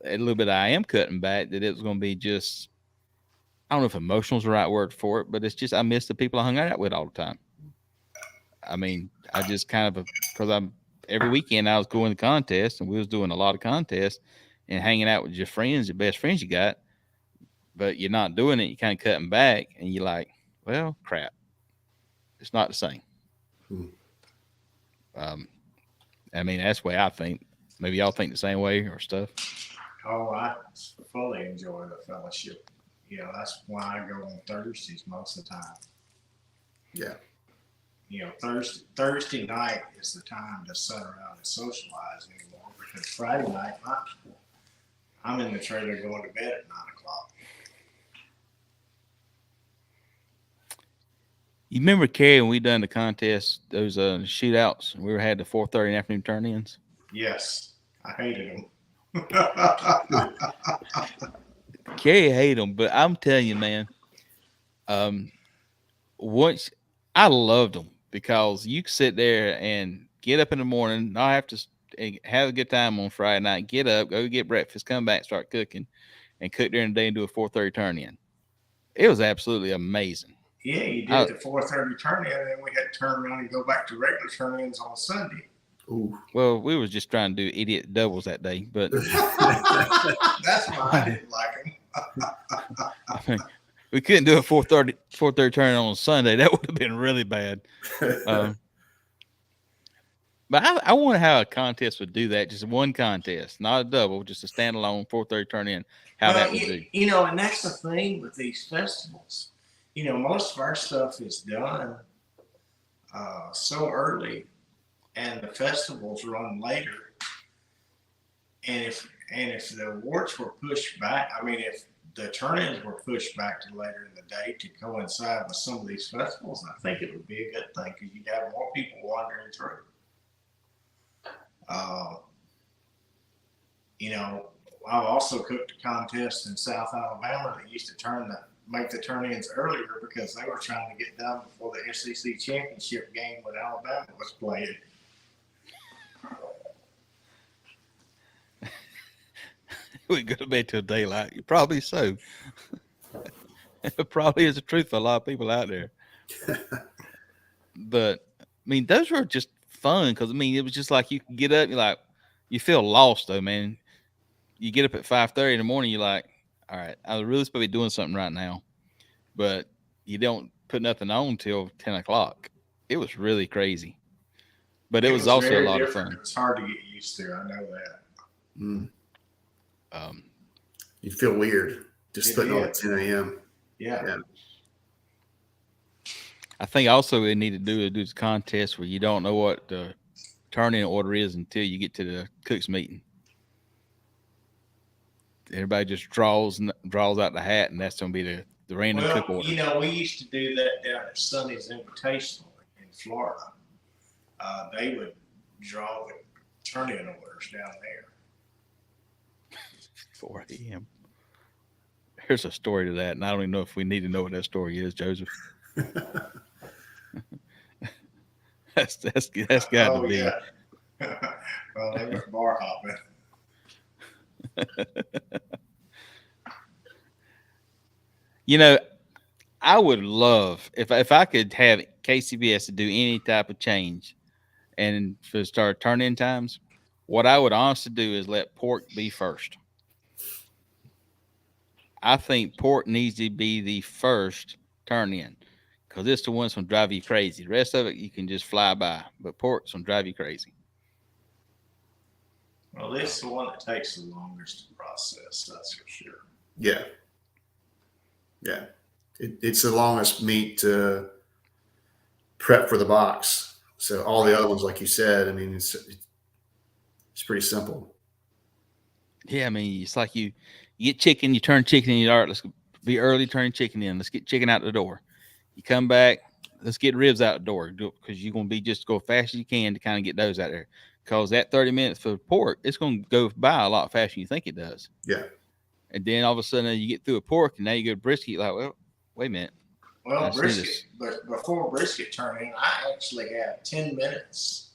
a little bit, I am cutting back, that it was going to be just, I don't know if emotional is the right word for it, but it's just, I miss the people I hung out with all the time. I mean, I just kind of, because every weekend I was going to contests, and we was doing a lot of contests and hanging out with your friends, your best friends you got, but you're not doing it. You're kind of cutting back, and you're like, well, crap. It's not the same. I mean, that's the way I think. Maybe y'all think the same way or stuff. Oh, I fully enjoy the fellowship. That's why I go on Thursdays most of the time. Yeah. Thursday night is the time to sit around and socialize anymore, because Friday night, I'm in the trailer going to bed at 9 o'clock. You remember, Cary, when we done the contest, those shootouts, we had the 4:30 in the afternoon turn-ins? Yes. I hated them. Cary hated them, but I'm telling you, man, once I loved them, because you could sit there and get up in the morning, not have to have a good time on Friday night, get up, go get breakfast, come back, start cooking, and cook during the day and do a 4:30 turn-in. It was absolutely amazing. Yeah, you did the 4:30 turn-in, and then we had to turn around and go back to regular turn-ins on Sunday. Ooh. Well, we was just trying to do idiot doubles that day, but that's why I didn't like them. I mean, we couldn't do a 4:30 turn on Sunday. That would have been really bad. But But I want to have a contest would do that. Just one contest, not a double, just a standalone 4:30 turn in. How that would do. You know, and that's the thing with these festivals. You know, most of our stuff is done so early, and the festivals run later. And if the awards were pushed back, I mean, if the turn-ins were pushed back to later in the day to coincide with some of these festivals, I think it would be a good thing because you'd have more people wandering through. You know, I've also cooked a contest in South Alabama that used to make the turn-ins earlier because they were trying to get done before the SEC championship game when Alabama was playing. We go to bed till daylight. Probably so. It probably is the truth for a lot of people out there. But I mean, those were just fun because I mean, it was just like you could get up, you feel lost though, man. You get up at 5:30 in the morning, you're like, all right, I was really supposed to be doing something right now, but you don't put nothing on till 10 o'clock. It was really crazy, but it was also a lot of fun. It's hard to get used to. I know that. Mm. You feel weird just putting on at 10 a.m. Yeah. I think also we need to do this contest where you don't know what the turn-in order is until you get to the cooks meeting. Everybody just draws out the hat, and that's going to be the random cook order. You know, we used to do that down at Sonny's Invitational in Florida. They would draw the turn-in orders down there. 4 a.m. Here's a story to that, and I don't even know if we need to know what that story is, Joseph. that's got to be. Yeah. Well, they were bar hopping. You know, I would love if I could have KCBS to do any type of change and to start turn-in times. What I would honestly do is let pork be first. I think pork needs to be the first turn-in because it's the one's going to drive you crazy. The rest of it you can just fly by, but pork's going to drive you crazy. Well, this is the one that takes the longest to process, that's for sure. Yeah. It's the longest meat to prep for the box. So all the other ones, like you said, I mean, it's pretty simple. Yeah, I mean, it's like you get chicken, you turn chicken in. All right, let's be early, turn chicken in. Let's get chicken out the door. You come back, let's get ribs out the door because you're going to be just go fast as you can to kind of get those out there. Because that 30 minutes for pork, it's going to go by a lot faster than you think it does. Yeah. And then all of a sudden you get through a pork and now you go to brisket. You're like, well, wait a minute. Well, brisket, but before brisket turn in, I actually have 10 minutes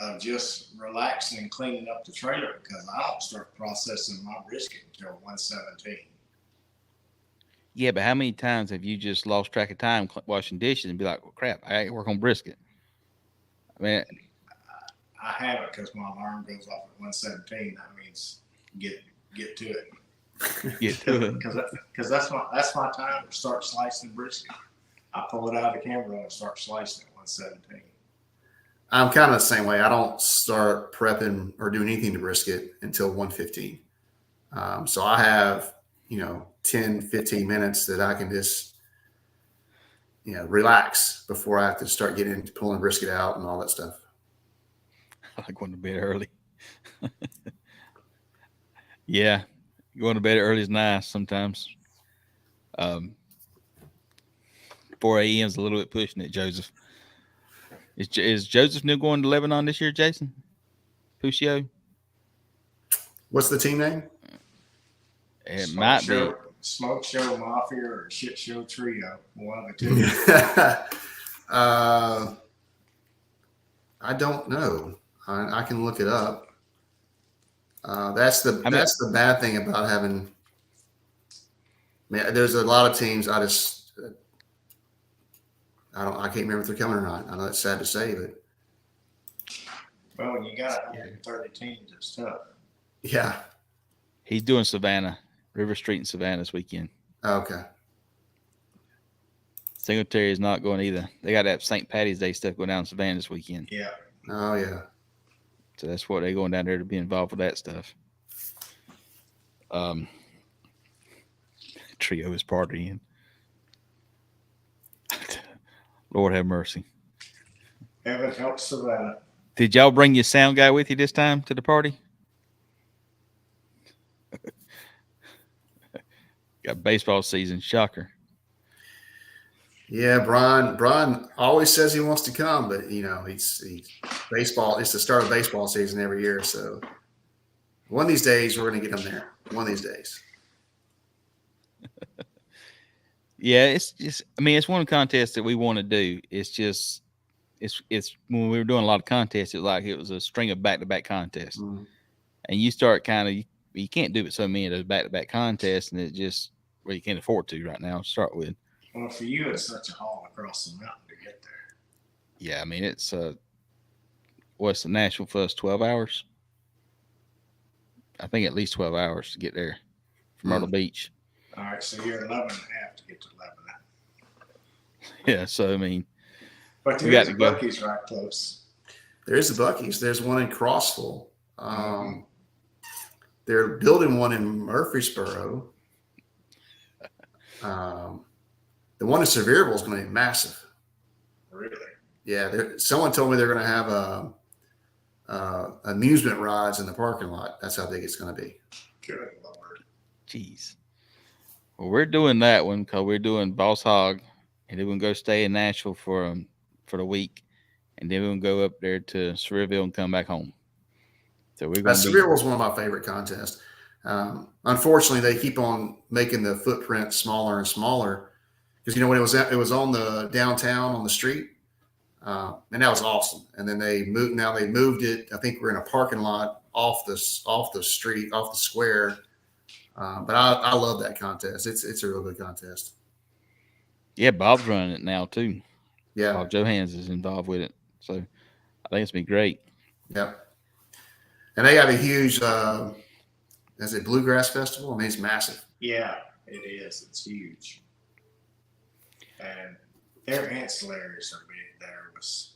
of just relaxing and cleaning up the trailer because I don't start processing my brisket until 1:17. Yeah, but how many times have you just lost track of time washing dishes and be like, well, crap, I got to work on brisket? I mean, I haven't because my alarm goes off at 1:17. That means get to it. Get to it. Because that's my time to start slicing brisket. I pull it out of the camera and start slicing at 1:17. I'm kind of the same way. I don't start prepping or doing anything to brisket until 1:15. So I have, 10, 15 minutes that I can just, relax before I have to start getting into pulling brisket out and all that stuff. I like going to bed early. Yeah, going to bed early is nice sometimes. 4 a.m. is a little bit pushing it, Joseph. Is Joseph new going to Lebanon this year, Jason? Puccio? What's the team name? It might be Smoke Show Mafia or Shit Show Trio. One of the two. I don't know. I can look it up. That's the bad thing about having. There's a lot of teams. I can't remember if they're coming or not. I know it's sad to say, but. Well, when you got 130 teams, it's tough. Yeah. He's doing Savannah, River Street in Savannah this weekend. Okay. Singletary is not going either. They got that St. Patty's Day stuff going down in Savannah this weekend. Yeah. Oh yeah. So that's what they're going down there to be involved with that stuff. Trio is partying. Lord have mercy. Heaven helps Savannah. Did y'all bring your sound guy with you this time to the party? Got baseball season, shocker. Yeah, Brian always says he wants to come, but he's baseball. It's the start of baseball season every year, so one of these days we're going to get him there. One of these days. Yeah, it's just. I mean, it's one contests that we want to do. It's just, it's when we were doing a lot of contests, it was a string of back-to-back contests, and you start kind of you can't do it so many of those back-to-back contests, and it just you can't afford to right now to start with. Well, for you, it's such a haul across the mountain to get there. Yeah, I mean, it's what's the Nashville for us? 12 hours. I think at least 12 hours to get there from Myrtle Beach. All right, so you're 11 and a half to get to Lebanon. Yeah, so I mean, but there's a Buc-ee's right close. There's the Buc-ee's. There's one in Crossville. They're building one in Murfreesboro. The one in Sevierville is going to be massive. Really? Yeah. Someone told me they're going to have amusement rides in the parking lot. That's how big it's going to be. Good Lord. Jeez. Well, we're doing that one because we're doing Boss Hog, and then we're going to go stay in Nashville for the week, and then we're going to go up there to Sevierville and come back home. So we're going. Sevierville is one of my favorite contests. Unfortunately, they keep on making the footprint smaller and smaller because when it was on the downtown on the street, and that was awesome. And then they moved. Now they moved it. I think we're in a parking lot off the street, off the square. But I love that contest. It's a real good contest. Yeah, Bob's running it now too. Yeah, Bob Johans is involved with it, so I think it's been great. Yeah, and they have a huge. Is it Bluegrass Festival? I mean, it's massive. Yeah, it is. It's huge. And their ancillaries are big. There was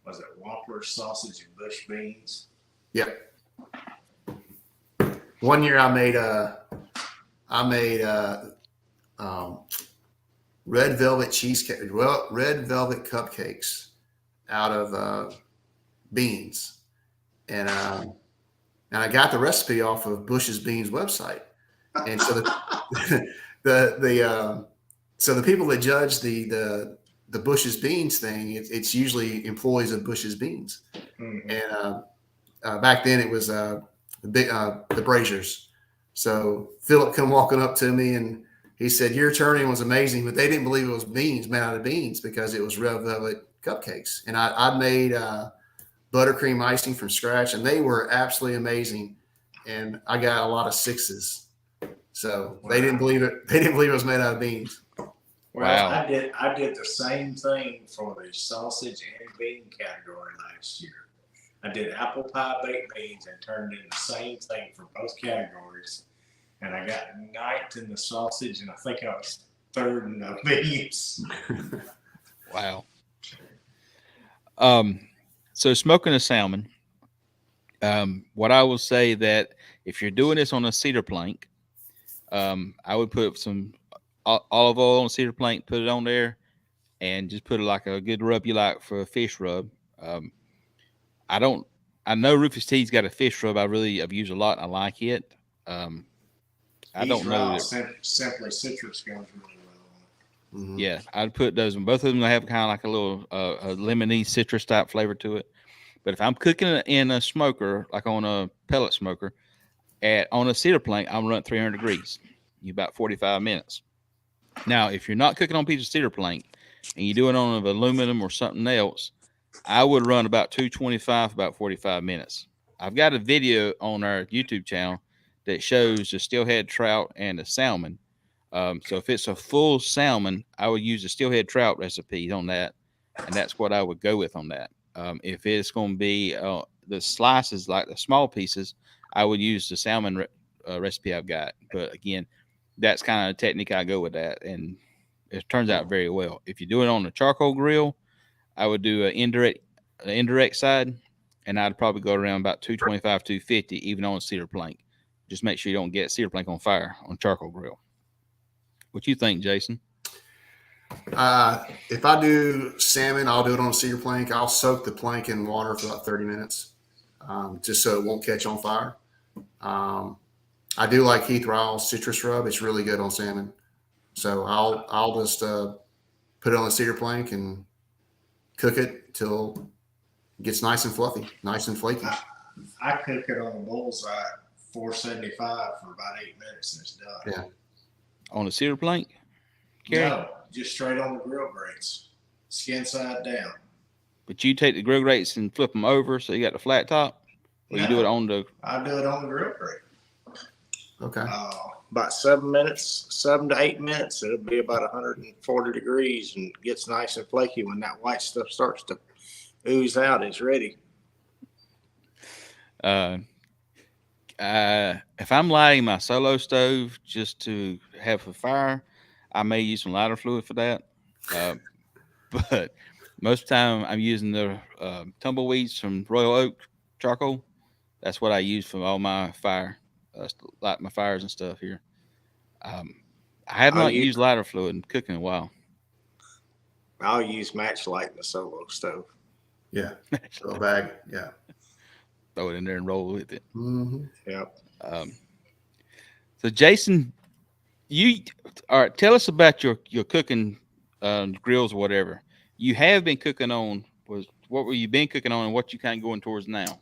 it Wampler sausage and bush beans? Yep. One year I made red velvet cheesecake, red velvet cupcakes out of beans, and I got the recipe off of Bush's Beans website, and so the people that judge the Bush's Beans thing, it's usually employees of Bush's Beans, and back then it was the Braziers. So Philip come walking up to me and he said, "Your turning was amazing," but they didn't believe it was beans made out of beans because it was red velvet cupcakes, and I made buttercream icing from scratch, and they were absolutely amazing. And I got a lot of 6s. So They didn't believe it. They didn't believe it was made out of beans. Well, wow. I did the same thing for the sausage and bean category last year. I did apple pie baked beans and turned in the same thing for both categories. And I got 9th in the sausage, and I think I was 3rd in the beans. Wow. So smoking a salmon, what I will say that if you're doing this on a cedar plank, I would put some olive oil on a cedar plank, put it on there, and just put it like a good rub you like for a fish rub. I know Rufus T's got a fish rub I've used a lot. And I like it. I don't know. Simply citrus goes really well. Mm-hmm. Yeah, I'd put those in. Both of them have kind of like a little a lemony citrus type flavor to it. But if I'm cooking it in a smoker, like on a pellet smoker, on a cedar plank, I'm running 300 degrees. About 45 minutes. Now, if you're not cooking on a piece of cedar plank and you do it on aluminum or something else, I would run about 225 for about 45 minutes. I've got a video on our YouTube channel that shows the steelhead trout and the salmon. So if it's a full salmon, I would use the steelhead trout recipe on that, and that's what I would go with on that. If it's going to be the slices, like the small pieces, I would use the salmon recipe I've got. But again, that's kind of the technique I go with that, and it turns out very well. If you do it on a charcoal grill, I would do an indirect the indirect side, and I'd probably go around about 225, 250, even on a cedar plank. Just make sure you don't get cedar plank on fire on charcoal grill. What you think, Jason? If I do salmon, I'll do it on a cedar plank. I'll soak the plank in water for about 30 minutes, just so it won't catch on fire. I do like Heath Ryle's citrus rub. It's really good on salmon. So I'll just put it on the cedar plank and cook it till it gets nice and fluffy, nice and flaky. I cook it on a bullseye, 475 for about 8 minutes, and it's done. Yeah. On a cedar plank? Cary? No, just straight on the grill grates, skin side down. But you take the grill grates and flip them over so you got the flat top? Or you do it on the... I do it on the grill grate. Okay. About 7 minutes, 7 to 8 minutes. It'll be about 140 degrees and gets nice and flaky. When that white stuff starts to ooze out, it's ready. If I'm lighting my solo stove just to have a fire, I may use some lighter fluid for that. But most of the time I'm using the tumbleweeds from Royal Oak charcoal. That's what I use for all my fire, light my fires and stuff here. I have not used lighter fluid in cooking in a while. I'll use match light in the solo stove. Yeah. Throw a bag. Yeah. Throw it in there and roll with it. Mm-hmm. Yep. So Jason, all right, tell us about your cooking grills or whatever. You have been cooking on, what were you been cooking on and what you kind of going towards now?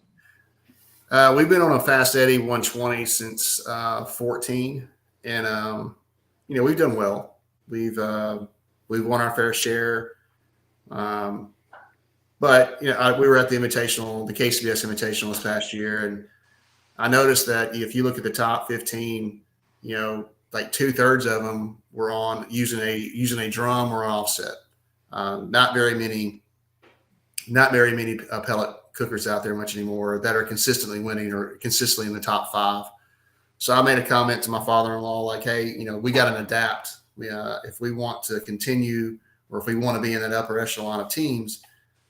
We've been on a Fast Eddie 120 since 14, and we've done well. We've won our fair share, but we were at the Invitational, the KCBS Invitational this past year, and I noticed that if you look at the top 15, like 2/3 of them were on using a drum or an offset. Not very many pellet cookers out there much anymore that are consistently winning or consistently in the top 5. So I made a comment to my father-in-law, like, hey, we got to adapt. If we want to continue, or if we want to be in that upper echelon of teams,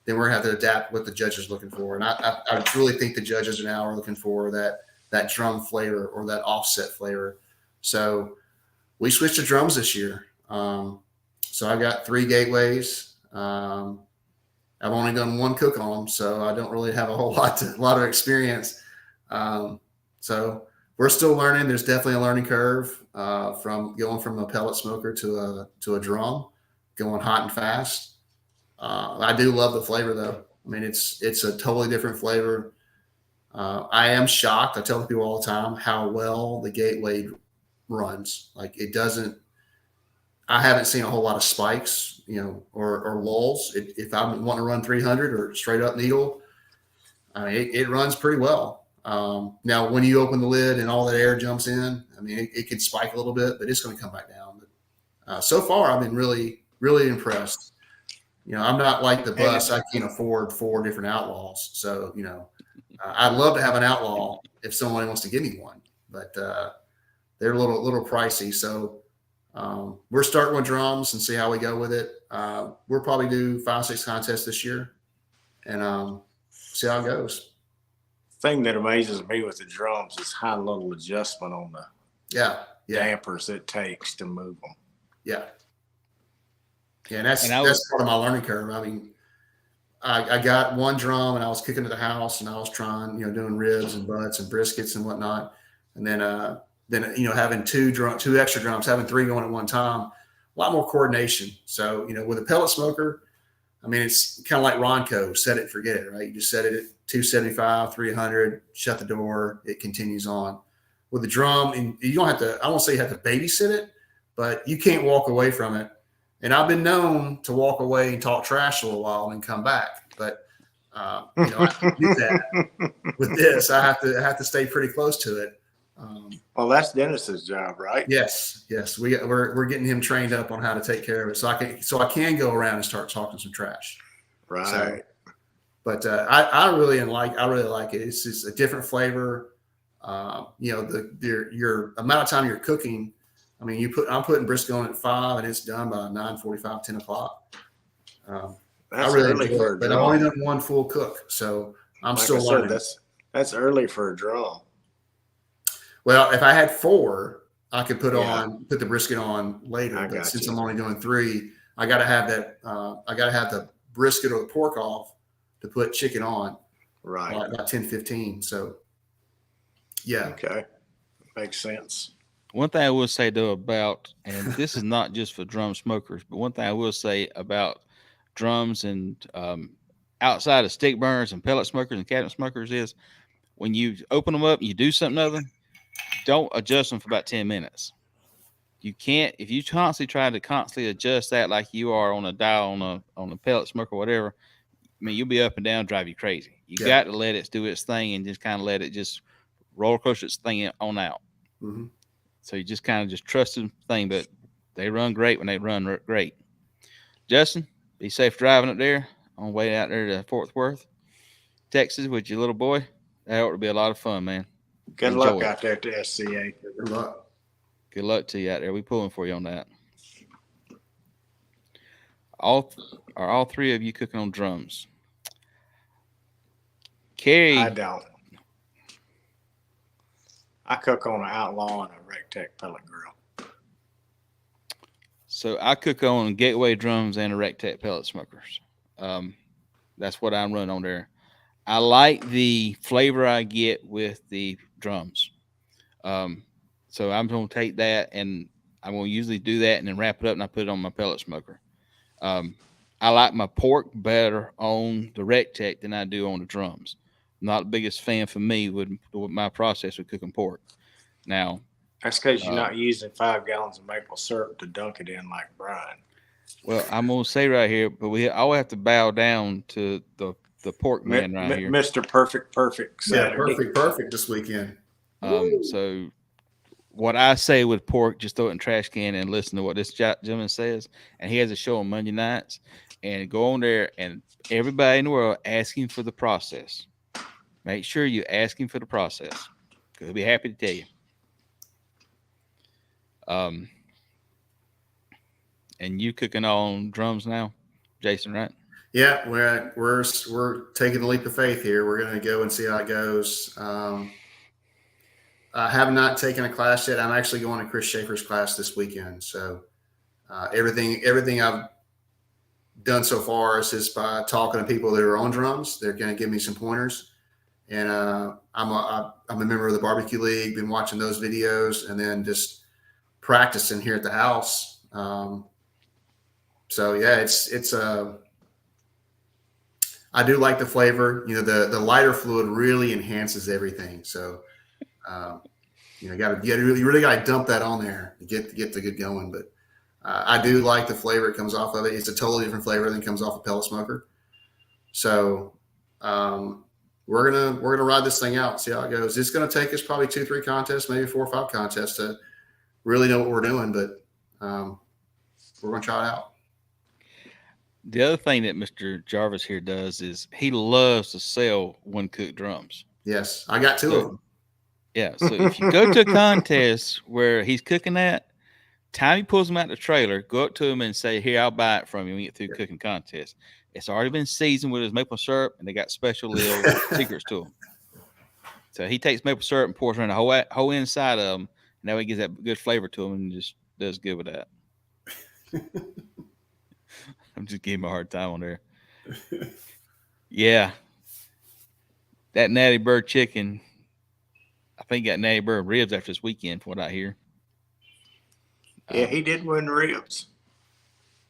then we're going to have to adapt what the judges are looking for. And I really think the judges now are looking for that drum flavor or that offset flavor. So we switched to drums this year. So I've got 3 gateways. I've only done 1 cook on them, so I don't really have a lot of experience. So we're still learning. There's definitely a learning curve from going from a pellet smoker to a drum, going hot and fast. I do love the flavor though. I mean, it's a totally different flavor. I am shocked. I tell people all the time how well the gateway runs. Like it doesn't. I haven't seen a whole lot of spikes, or lulls. If I'm wanting to run 300 or straight up needle, I mean, it runs pretty well. Now, when you open the lid and all that air jumps in, I mean, it can spike a little bit, but it's going to come back down. But so far, I've been really, really impressed. I'm not like the bus. I can't afford 4 different Outlaws. So, I'd love to have an Outlaw if someone wants to give me one, but they're a little pricey. So we're starting with drums and see how we go with it. We'll probably do 5-6 contests this year and see how it goes. The thing that amazes me with the drums is how little adjustment on the dampers it takes to move them. Yeah. Yeah, and that's part of my learning curve. I mean, I got 1 drum and I was cooking at the house and I was trying, doing ribs and butts and briskets and whatnot. And then having 2 extra drums, having 3 going at one time, a lot more coordination. So, with a pellet smoker, I mean, it's kind of like Ronco, set it, forget it, right? You just set it at 275, 300, shut the door, it continues on. With the drum, and you don't have to, I won't say you have to babysit it, but you can't walk away from it. And I've been known to walk away and talk trash a little while and come back. But, I can't do that. With this, I have to stay pretty close to it. Well, that's Dennis's job, right? Yes. We're getting him trained up on how to take care of it, so I can go around and start talking some trash. Right. So, but I really like it. It's just a different flavor. Your amount of time you're cooking. I mean, I'm putting brisket on at 5 and it's done by 9:45, 10 o'clock. That's I really early enjoy for it, a but I've only drum. done one full cook, so I'm Like I still said, learning. that's early for a drum. Well, if I had 4, I could put Yeah. the brisket on later. I But got since you. I'm only doing 3, I got to have that. I got to have the brisket or the pork off to put chicken on Right. about 10:15. So, yeah. Okay. Makes sense. One thing I will say though about, and this is not just for drum smokers, but one thing I will say about drums and outside of stick burners and pellet smokers and cabinet smokers is when you open them up and you do something other, don't adjust them for about 10 minutes. You can't, if you constantly adjust that like you are on a dial on a pellet smoker or whatever, I mean, you'll be up and down, drive you crazy. You got to let it do its thing and just kind of let it just roller coaster its thing on out. Mm-hmm. So you just kind of just trust the thing, but they run great when they run great. Justin, be safe driving up there on the way out there to Fort Worth, Texas with your little boy. That ought to be a lot of fun, man. Good Enjoy luck it. out there at the SCA. Good luck. Good luck to you out there. We pulling for you on that. Are all 3 of you cooking on drums? Cary, I don't. I cook on an Outlaw and a Recteq pellet grill. So I cook on Gateway drums and a Recteq pellet smokers. That's what I'm running on there. I like the flavor I get with the drums. So I'm going to take that and I'm going to usually do that and then wrap it up and I put it on my pellet smoker. I like my pork better on the Recteq than I do on the drums. Not the biggest fan for me with my process with cooking pork. Now, that's because you're not using 5 gallons of maple syrup to dunk it in like Brian. Well, I'm going to say right here, but I always have to bow down to the pork man right here. Mr. Perfect Saturday. Yeah, perfect this weekend. So what I say with pork, just throw it in the trash can and listen to what this gentleman says. And he has a show on Monday nights. And go on there and everybody in the world asking for the process. Make sure you're asking for the process. Because he'll be happy to tell you. And you cooking on drums now, Jason, right? Yeah, we're taking the leap of faith here. We're going to go and see how it goes. I have not taken a class yet. I'm actually going to Chris Schaefer's class this weekend. So everything I've done so far is just by talking to people that are on drums. They're going to give me some pointers. And I'm a member of the BBQ League. Been watching those videos and then just practicing here at the house. So yeah, it's I do like the flavor. You know, the lighter fluid really enhances everything. So you really got to dump that on there to get the good going. But I do like the flavor it comes off of it. It's a totally different flavor than comes off a pellet smoker. So we're gonna ride this thing out and see how it goes. It's gonna take us probably 2-3 contests, maybe 4 or 5 contests to really know what we're doing. But we're gonna try it out. The other thing that Mr. Jarvis here does is he loves to sell one cooked drums. Yes, I got 2 of them. Yeah, so if you go to a contest where he's cooking that, time he pulls them out the trailer, go up to him and say, "Here, I'll buy it from you when you get through cooking contest." It's already been seasoned with his maple syrup, and they got special little secrets to them. So he takes maple syrup and pours around the whole inside of them, and that way he gives that good flavor to them and just does good with that. I'm just giving him a hard time on there. Yeah. That Natty Bird chicken, I think he got Natty Bird ribs after this weekend, from what I hear. Yeah, he did win ribs.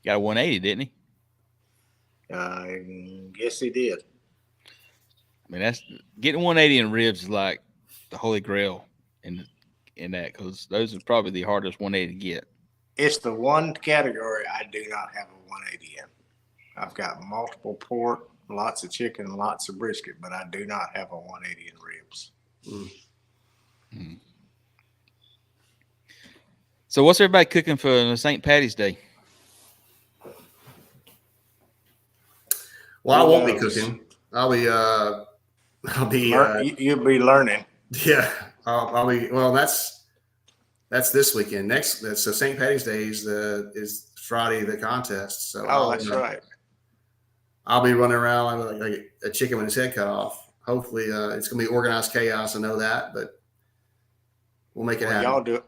Got a 180, didn't he? Yes, he did. I mean, that's getting 180 in ribs is like the holy grail in that, because those are probably the hardest 180 to get. It's the one category I do not have a 180 in. I've got multiple pork, lots of chicken, lots of brisket, but I do not have a 180 in ribs. Mm. So what's everybody cooking for St. Patty's Day? Well, I won't be cooking. I'll be you'll be learning. Yeah. I'll be, well, that's this weekend. So St. Patty's Day is Friday, the contest. So that's right. I'll be running around like a chicken with his head cut off. Hopefully, it's going to be organized chaos. I know that, but we'll make it happen.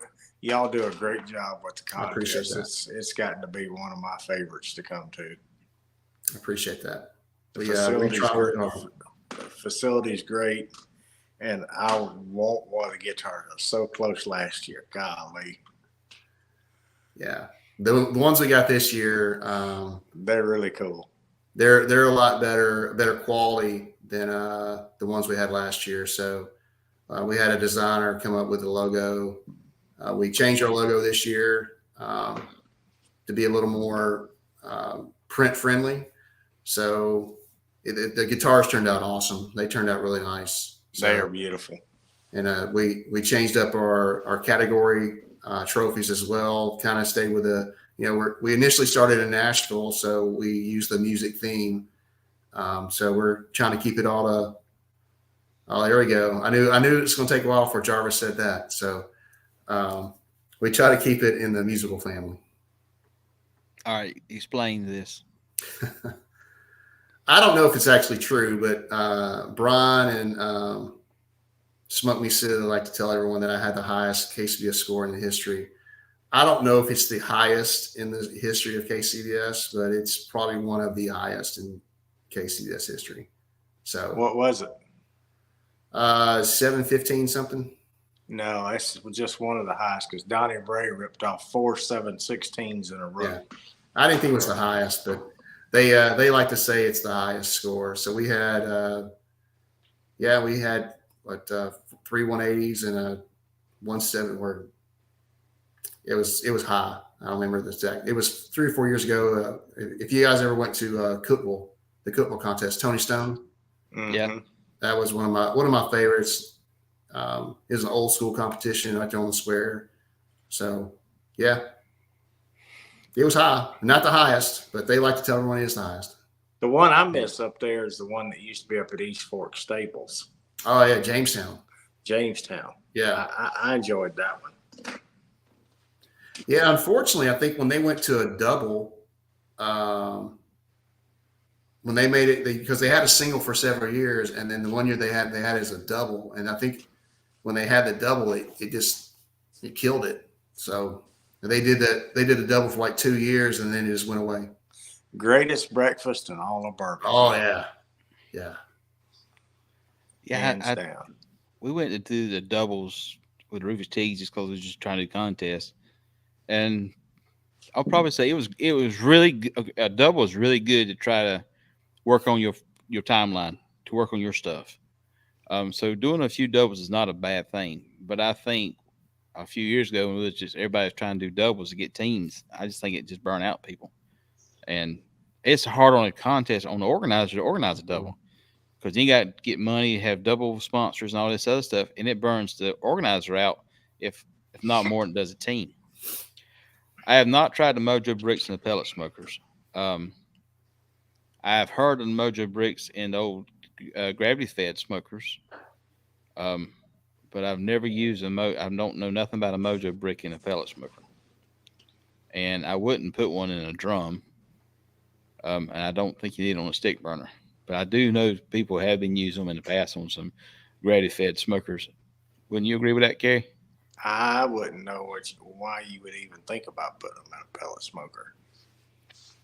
Y'all do a great job with the contest. I appreciate that. It's gotten to be one of my favorites to come to. I appreciate that. We try really hard. The facility's great, and I want to get to her. So close last year. Golly. Yeah. The ones we got this year, they're really cool. They're a lot better quality than the ones we had last year. So we had a designer come up with the logo. We changed our logo this year to be a little more print friendly. So the guitars turned out awesome. They turned out really nice. So, they are beautiful. And we changed up our category trophies as well. Kind of stayed with we initially started in Nashville, so we used the music theme. So we're trying to keep it all oh, there we go. I knew it was going to take a while before Jarvis said that. So we try to keep it in the musical family. All right, explain this. I don't know if it's actually true, but Brian and Smoke Me Silly like to tell everyone that I had the highest KCBS score in the history. I don't know if it's the highest in the history of KCBS, but it's probably one of the highest in KCBS history. So what was it? 715 something. No, it's just one of the highest because Donnie Bray ripped off 4 716s in a row. Yeah. I didn't think it was the highest, but they like to say it's the highest score. So we had what 3 180s and a 170 where it was high. I don't remember the exact. It was 3 or 4 years ago. If you guys ever went to Cookville, the Cookville contest, Tony Stone. Mm-hmm. Yeah, that was one of my favorites. It was an old school competition right there on the square. So yeah, it was high. Not the highest, but they like to tell everyone it's the highest. The one I miss up there is the one that used to be up at East Fork Staples. Oh yeah, Jamestown. Yeah, I enjoyed that one. Yeah, unfortunately, I think when they went to a double, when they made it, because they had a single for several years, and then the one year they had it as a double, and I think when they had the double, it killed it. So they did a double for like 2 years, and then it just went away. Greatest breakfast in all of Bourbon. Oh yeah. Hands down. We went to do the doubles with Rufus Teagues just because we were just trying to do contests. And I'll probably say it was really good. A double is really good to try to work on your timeline, to work on your stuff. So doing a few doubles is not a bad thing. But I think a few years ago when it was just everybody's trying to do doubles to get teams, I just think it just burned out people. And it's hard on a contest on the organizer to organize a double because you got to get money, have double sponsors and all this other stuff, and it burns the organizer out if not more than it does a team. I have not tried the Mojo bricks and the pellet smokers. I have heard of the Mojo bricks and the old gravity fed smokers, but I've never used I don't know nothing about a Mojo brick and a pellet smoker, and I wouldn't put one in a drum, and I don't think you need it on a stick burner. But I do know people have been using them in the past on some gravity fed smokers. Wouldn't you agree with that, Cary? I wouldn't know why you would even think about putting them in a pellet smoker.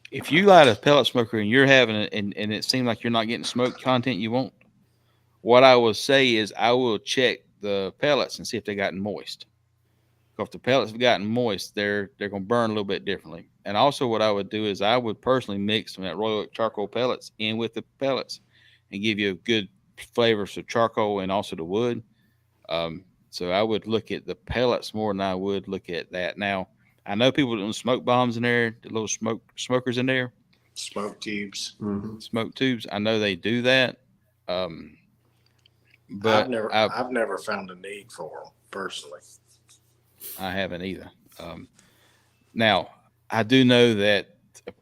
If you light a pellet smoker and you're having it and it seems like you're not getting smoke content you want, what I will say is I will check the pellets and see if they gotten moist. If the pellets have gotten moist, they're going to burn a little bit differently. And also what I would do is I would personally mix some of that Royal Oak charcoal pellets in with the pellets and give you a good flavor of charcoal and also the wood. So I would look at the pellets more than I would look at that. Now, I know people doing smoke bombs in there, the little smokers in there. Smoke tubes. Mm-hmm. Smoke tubes. I know they do that. But I've never found a need for them personally. I haven't either. Now, I do know that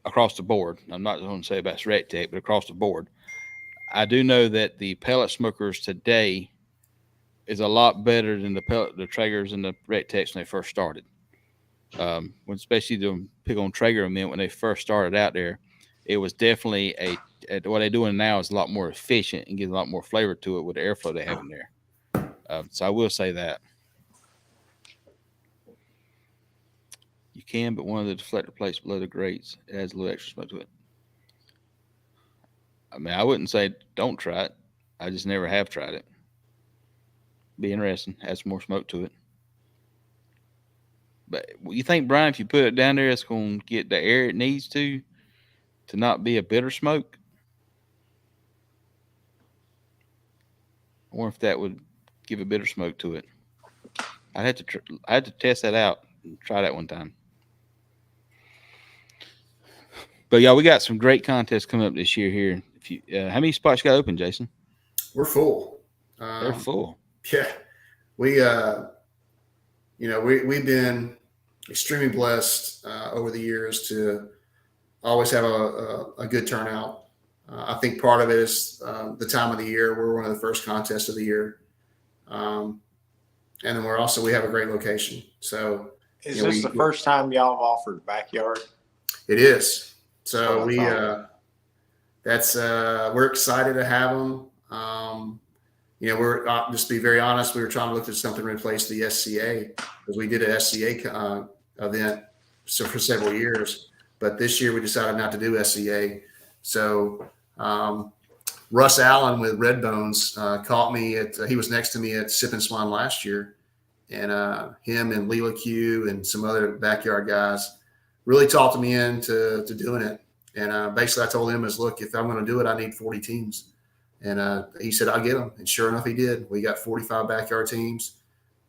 across the board, I'm not going to say about Recteq, but across the board, I do know that the pellet smokers today is a lot better than the Traegers and the Recteqs when they first started. Especially the pick on Traeger a minute when they first started out there, it was definitely a what they're doing now is a lot more efficient and gives a lot more flavor to it with the airflow they have in there. So I will say that. You can, but one of the deflector plates below the grates, it has a little extra smoke to it. I mean, I wouldn't say don't try it. I just never have tried it. Be interesting. Add some more smoke to it. But you think, Brian, if you put it down there, it's going to get the air it needs to not be a bitter smoke? I wonder if that would give a bitter smoke to it. I had to test that out and try that one time. But yeah, we got some great contests coming up this year here. If you, how many spots you got open, Jason? We're full. They're full. Yeah, we've been extremely blessed over the years to always have a good turnout. I think part of it is the time of the year. We're one of the first contests of the year, and then we have a great location. So is this the first time y'all have offered backyard? It is. So we're excited to have them. We're just to be very honest, we were trying to look at something to replace the SCA because we did an SCA event for several years, but this year we decided not to do SCA. So Russ Allen with Red Bones caught me he was next to me at Sip and Swan last year, and him and Leela Q and some other backyard guys really talked me into doing it. And basically I told him look, if I'm going to do it, I need 40 teams. And he said, I'll get them. And sure enough, he did. We got 45 backyard teams,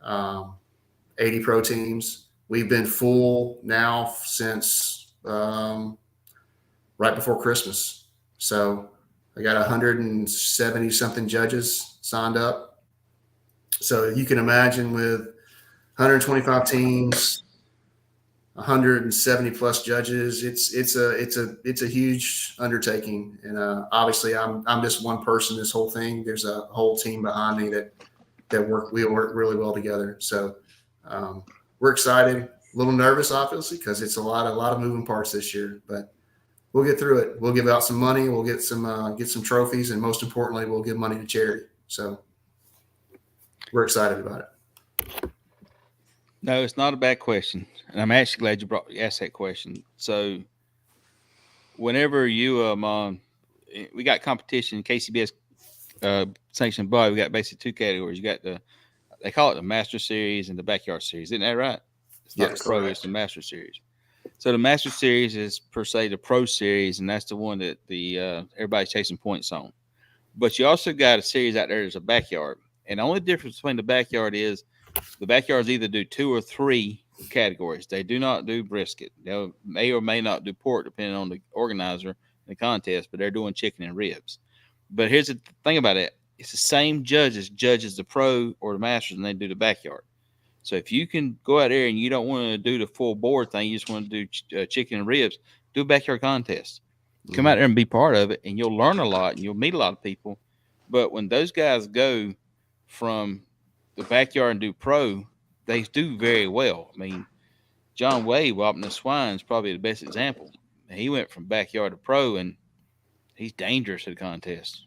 80 pro teams. We've been full now since right before Christmas. So I got 170 something judges signed up. So you can imagine with 125 teams, 170 plus judges, it's a huge undertaking. And obviously I'm just one person, this whole thing. There's a whole team behind me we work really well together. So we're excited, a little nervous obviously because it's a lot of moving parts this year, but we'll get through it. We'll give out some money, we'll get some trophies, and most importantly we'll give money to charity. So we're excited about it. No, it's not a bad question. And I'm actually glad you asked that question. So whenever you we got competition, KCBS sanctioned body, we got basically two categories. You got they call it the Master Series and the Backyard Series. Isn't that right? It's not the Pro, correct. It's the Master Series. So the Master Series is per se the Pro Series, and that's the one that everybody's chasing points on. But you also got a series out there that's a backyard. And the only difference between the backyard is the backyards either do 2 or 3 categories. They do not do brisket. They may or may not do pork, depending on the organizer in the contest, but they're doing chicken and ribs. But here's the thing about it. It's the same judges the pro or the masters, and they do the backyard. So if you can go out there and you don't want to do the full board thing, you just want to do chicken and ribs, do a backyard contest. Come out there and be part of it, and you'll learn a lot, and you'll meet a lot of people. But when those guys go from the backyard and do pro, they do very well. I mean, John Wade, whopping the swine, is probably the best example. He went from backyard to pro, and he's dangerous at a contest.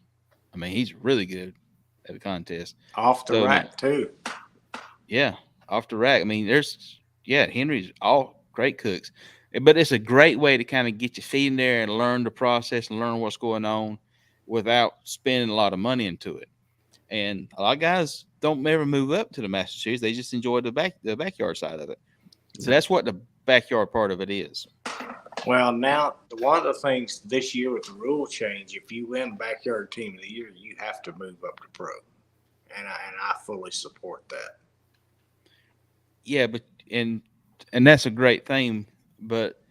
I mean, he's really good at a contest. Off the rack, too. Yeah, off the rack. I mean, Henry's all great cooks. But it's a great way to kind of get your feet in there and learn the process and learn what's going on without spending a lot of money into it. And a lot of guys don't ever move up to the Master Series. They just enjoy the backyard side of it. So that's what the backyard part of it is. Well, now, one of the things this year with the rule change, if you win backyard team of the year, you have to move up to pro. And I fully support that. Yeah, but and that's a great thing, but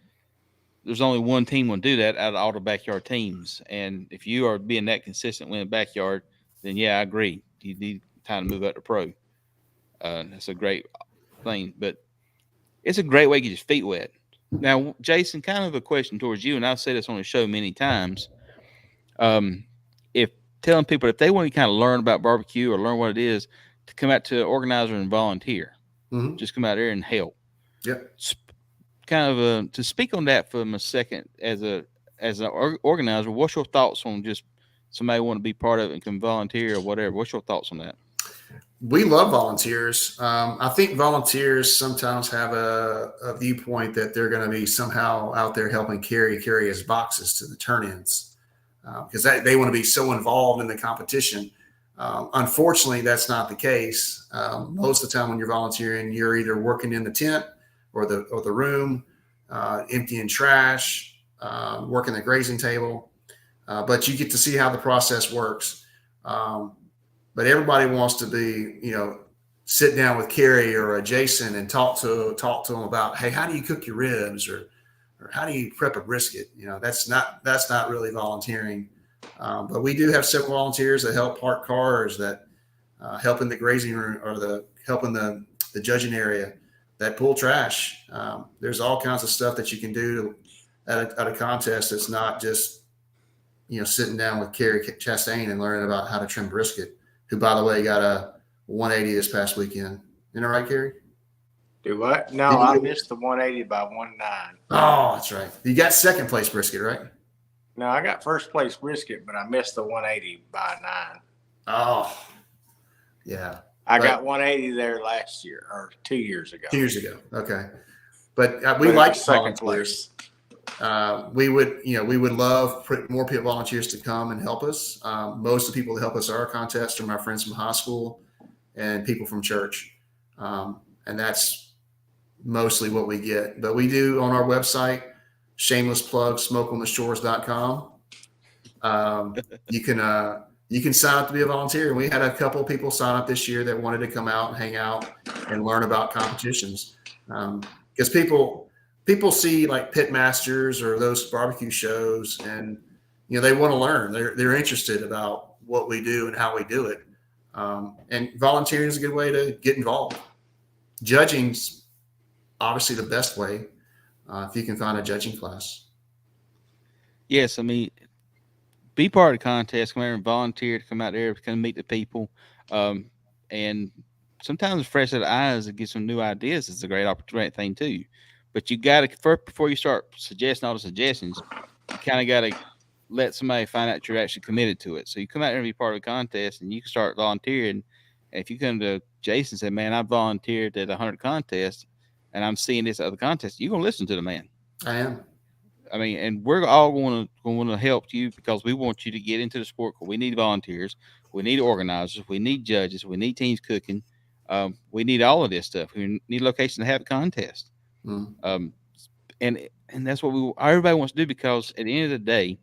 there's only one team will do that out of all the backyard teams. And if you are being that consistent winning backyard, then yeah, I agree. You need time to move up to pro. That's a great thing, but it's a great way to get your feet wet. Now, Jason, kind of a question towards you, and I've said this on the show many times. If telling people if they want to kind of learn about barbecue or learn what it is, to come out to an organizer and volunteer, just come out there and help. Yep. Kind of to speak on that for a second as a as an organizer, what's your thoughts on just somebody want to be part of it and can volunteer or whatever? What's your thoughts on that? We love volunteers. I think volunteers sometimes have a viewpoint that they're going to be somehow out there helping carry his boxes to the turn-ins because they want to be so involved in the competition. Unfortunately, that's not the case. Most of the time when you're volunteering, you're either working in the tent or the room, emptying trash, working the grazing table. But you get to see how the process works. But everybody wants to be, sit down with Cary or Jason and talk to them about, hey, how do you cook your ribs or how do you prep a brisket? That's not really volunteering. But we do have several volunteers that help park cars, that help in the grazing room or help in the judging area, that pull trash. There's all kinds of stuff that you can do at a contest. That's not just, sitting down with Cary Chasteen and learning about how to trim brisket, who, by the way, got a 180 this past weekend. Isn't that right, Cary? Do what? No, I missed the 180 by 1.9. Oh, that's right. You got second place brisket, right? No, I got first place brisket, but I missed the 180 by 9. Oh, yeah. I got 180 there last year or 2 years ago. 2 years ago. Okay. But we like second place. We would love more people, volunteers, to come and help us. Most of the people that help us at our contest are my friends from high school and people from church. And that's mostly what we get. But we do on our website, shameless plug, smokeontheshores.com. You can sign up to be a volunteer. And we had a couple of people sign up this year that wanted to come out and hang out and learn about competitions. Because people see like pit masters or those barbecue shows, and they want to learn. They're interested about what we do and how we do it. And volunteering is a good way to get involved. Judging's obviously the best way if you can find a judging class. Yes, I mean, be part of the contest. Come out and volunteer to come out there, kind of meet the people, and sometimes fresh set of eyes to get some new ideas is a great opportunity thing too. But you got to first, before you start suggesting all the suggestions, you kind of got to let somebody find out you're actually committed to it. So you come out there and be part of the contest, and you can start volunteering. And if you come to Jason and say, "Man, I volunteered at 100 contests, and I'm seeing this other contest," you're gonna listen to the man. I am. I mean, and we're all going to help you because we want you to get into the sport. We need volunteers, we need organizers, we need judges, we need teams cooking. We need all of this stuff. We need location to have a contest. And that's what everybody wants to do, because at the end of the day,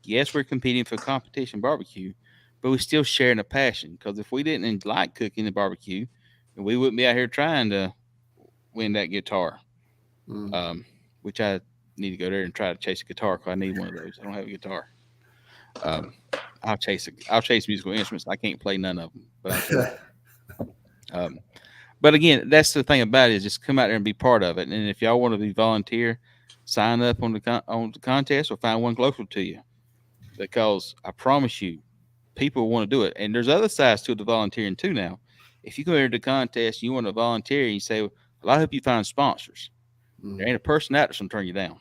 yes, we're competing for competition barbecue, but we're still sharing a passion. Because if we didn't like cooking the barbecue, we wouldn't be out here trying to win that guitar. Which I need to go there and try to chase a guitar, because I need one of those. I don't have a guitar. I'll chase musical instruments. I can't play none of them, but but again, that's the thing about it, is just come out there and be part of it. And if y'all want to be volunteer, sign up on the contest or find one closer to you, because I promise you, people want to do it. And there's other sides to the volunteering too. Now, if you go into the contest and you want to volunteer, and you say, "Well, I hope you find sponsors." There ain't a person out there that's going to turn you down.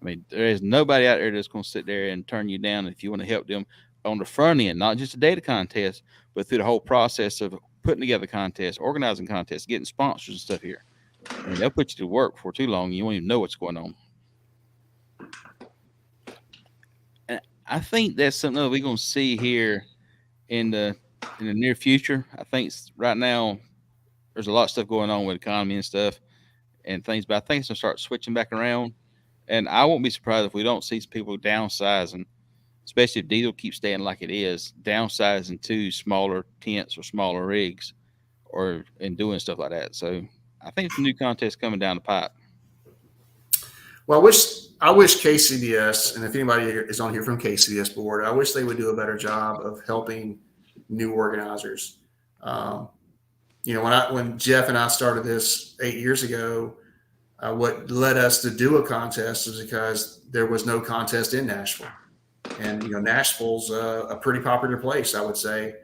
I mean, there is nobody out there that's going to sit there and turn you down if you want to help them on the front end, not just the data contest, but through the whole process of putting together contests, organizing contests, getting sponsors and stuff here. I mean, they'll put you to work for too long. You won't even know what's going on. And I think that's something that we're going to see here in the near future. I think right now there's a lot of stuff going on with the economy and stuff and things, but I think it's going to start switching back around. And I won't be surprised if we don't see some people downsizing, especially if diesel keeps staying like it is, downsizing to smaller tents or smaller rigs and doing stuff like that. So I think it's a new contest coming down the pipe. Well, I wish KCBS, and if anybody is on here from KCBS board, I wish they would do a better job of helping new organizers. When Jeff and I started this 8 years ago, what led us to do a contest is because there was no contest in Nashville. And, Nashville's a pretty popular place, I would say.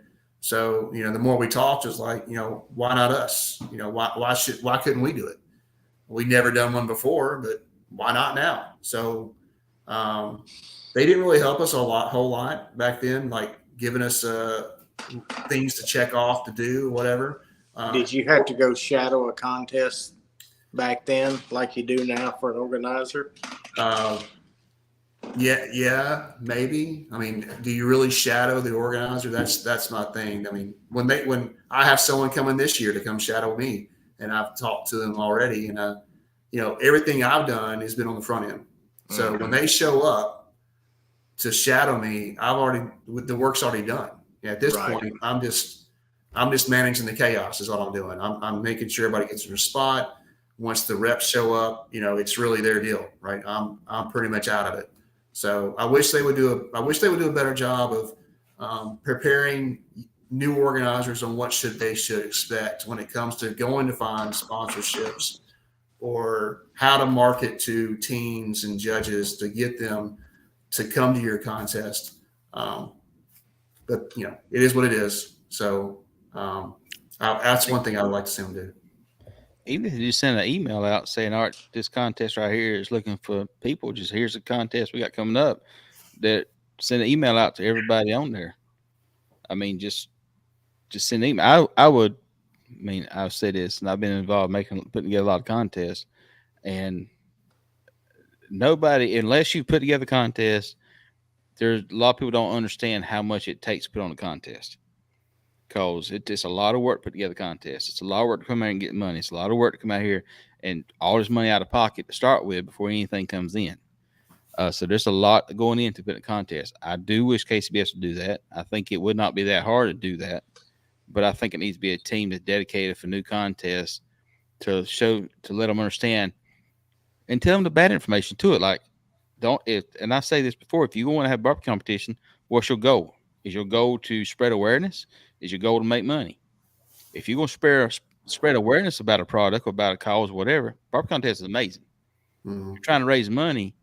So, the more we talked, it was like, why not us? Why couldn't we do it? We'd never done one before, but why not now? So They didn't really help us whole lot back then, like giving us things to check off to do, whatever. Did you have to go shadow a contest back then, like you do now for an organizer? Yeah, maybe. I mean, do you really shadow the organizer? That's my thing. I mean, when I have someone coming this year to come shadow me, and I've talked to them already, and everything I've done has been on the front end. So when they show up to shadow me, the work's already done. At this point, I'm just managing the chaos is all I'm doing. I'm making sure everybody gets in their spot. Once the reps show up, it's really their deal, right? I'm pretty much out of it. So I wish they would do a better job of preparing new organizers on what they should expect when it comes to going to find sponsorships or how to market to teams and judges to get them to come to your contest. But it is what it is. So that's one thing I would like to see them do. Even if you just send an email out saying, all right, this contest right here is looking for people, just here's the contest we got coming up, that send an email out to everybody on there. I mean, just send an email. I've said this, and I've been involved putting together a lot of contests, and nobody, unless you put together contests, there's a lot of people don't understand how much it takes to put on a contest. Because it's a lot of work to put together contests. It's a lot of work to come out and get money. It's a lot of work to come out here and all this money out of pocket to start with before anything comes in. So there's a lot going into putting a contest. I do wish KCBS would do that. I think it would not be that hard to do that. But I think it needs to be a team that's dedicated for new contests to let them understand and tell them the bad information to it. Like, and I say this before, if you want to have barbecue competition, what's your goal? Is your goal to spread awareness? Is your goal to make money? If you're going to spread awareness about a product or about a cause or whatever, barbecue contest is amazing. Mm-hmm. You're trying to raise money.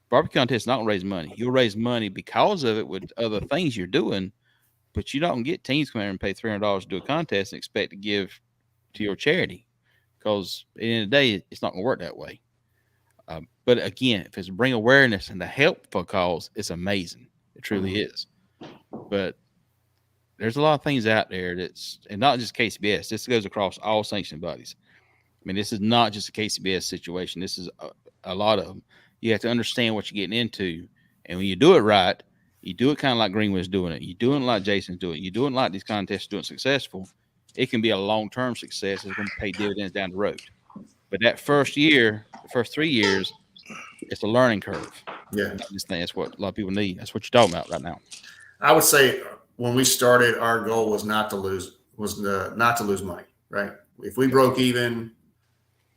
Barbecue contest is not going to raise money. You'll raise money because of it with other things you're doing, but you don't get teams come here and pay $300 to do a contest and expect to give to your charity, because at the end of the day, it's not going to work that way. But again, if it's bring awareness and the help for a cause, it's amazing. It truly is. But there's a lot of things out there and not just KCBS. This goes across all sanctioning bodies. I mean, this is not just a KCBS situation. This is a lot of them. You have to understand what you're getting into. And when you do it right, you do it kind of like Greenwood's doing it. You do it like Jason's doing it. You do it like these contests doing successful. It can be a long-term success. It's going to pay dividends down the road. But that first year, the first 3 years, it's a learning curve. Yeah. I just think that's what a lot of people need. That's what you're talking about right now. I would say when we started, our goal was not to lose money, right? If we broke even,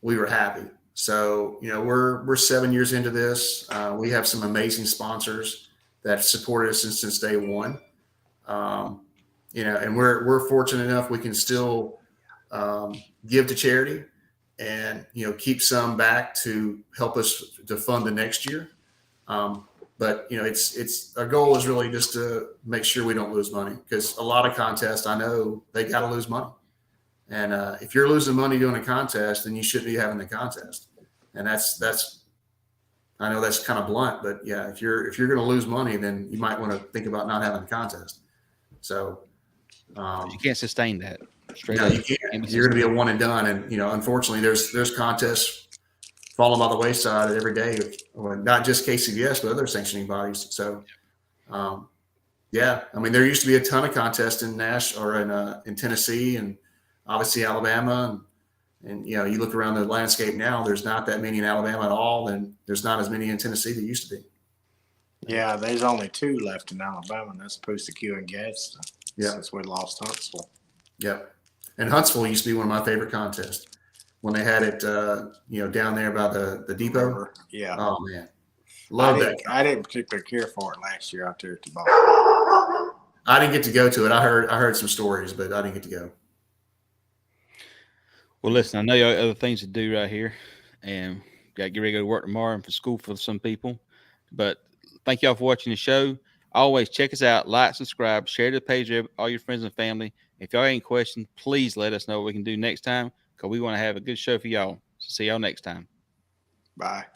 we were happy. So, we're 7 years into this. We have some amazing sponsors that supported us since day one. And we're fortunate enough we can still give to charity and keep some back to help us to fund the next year. But it's our goal is really just to make sure we don't lose money, because a lot of contests, I know they got to lose money. And if you're losing money doing a contest, then you shouldn't be having the contest. And that's I know that's kind of blunt, but yeah, if you're going to lose money, then you might want to think about not having a contest. So you can't sustain that. No, you can't. You're going to be a one and done. And unfortunately, there's contests falling by the wayside every day, or not just KCBS, but other sanctioning bodies. So, yeah, I mean, there used to be a ton of contests in in Tennessee and obviously Alabama, and you look around the landscape now. There's not that many in Alabama at all, and there's not as many in Tennessee that used to be. Yeah, there's only 2 left in Alabama, and that's Q and Gadsden. Yeah, since we lost Huntsville. Yep, and Huntsville used to be one of my favorite contests when they had it, down there by the depot. Yeah. Oh man, love that. I didn't particularly care for it last year out there at the ball. I didn't get to go to it. I heard some stories, but I didn't get to go. Well, listen, I know you have other things to do right here, and got to get ready to go to work tomorrow and for school for some people. But thank y'all for watching the show. Always check us out, like, subscribe, share the page with all your friends and family. If y'all have any questions, please let us know what we can do next time, because we want to have a good show for y'all. So see y'all next time. Bye.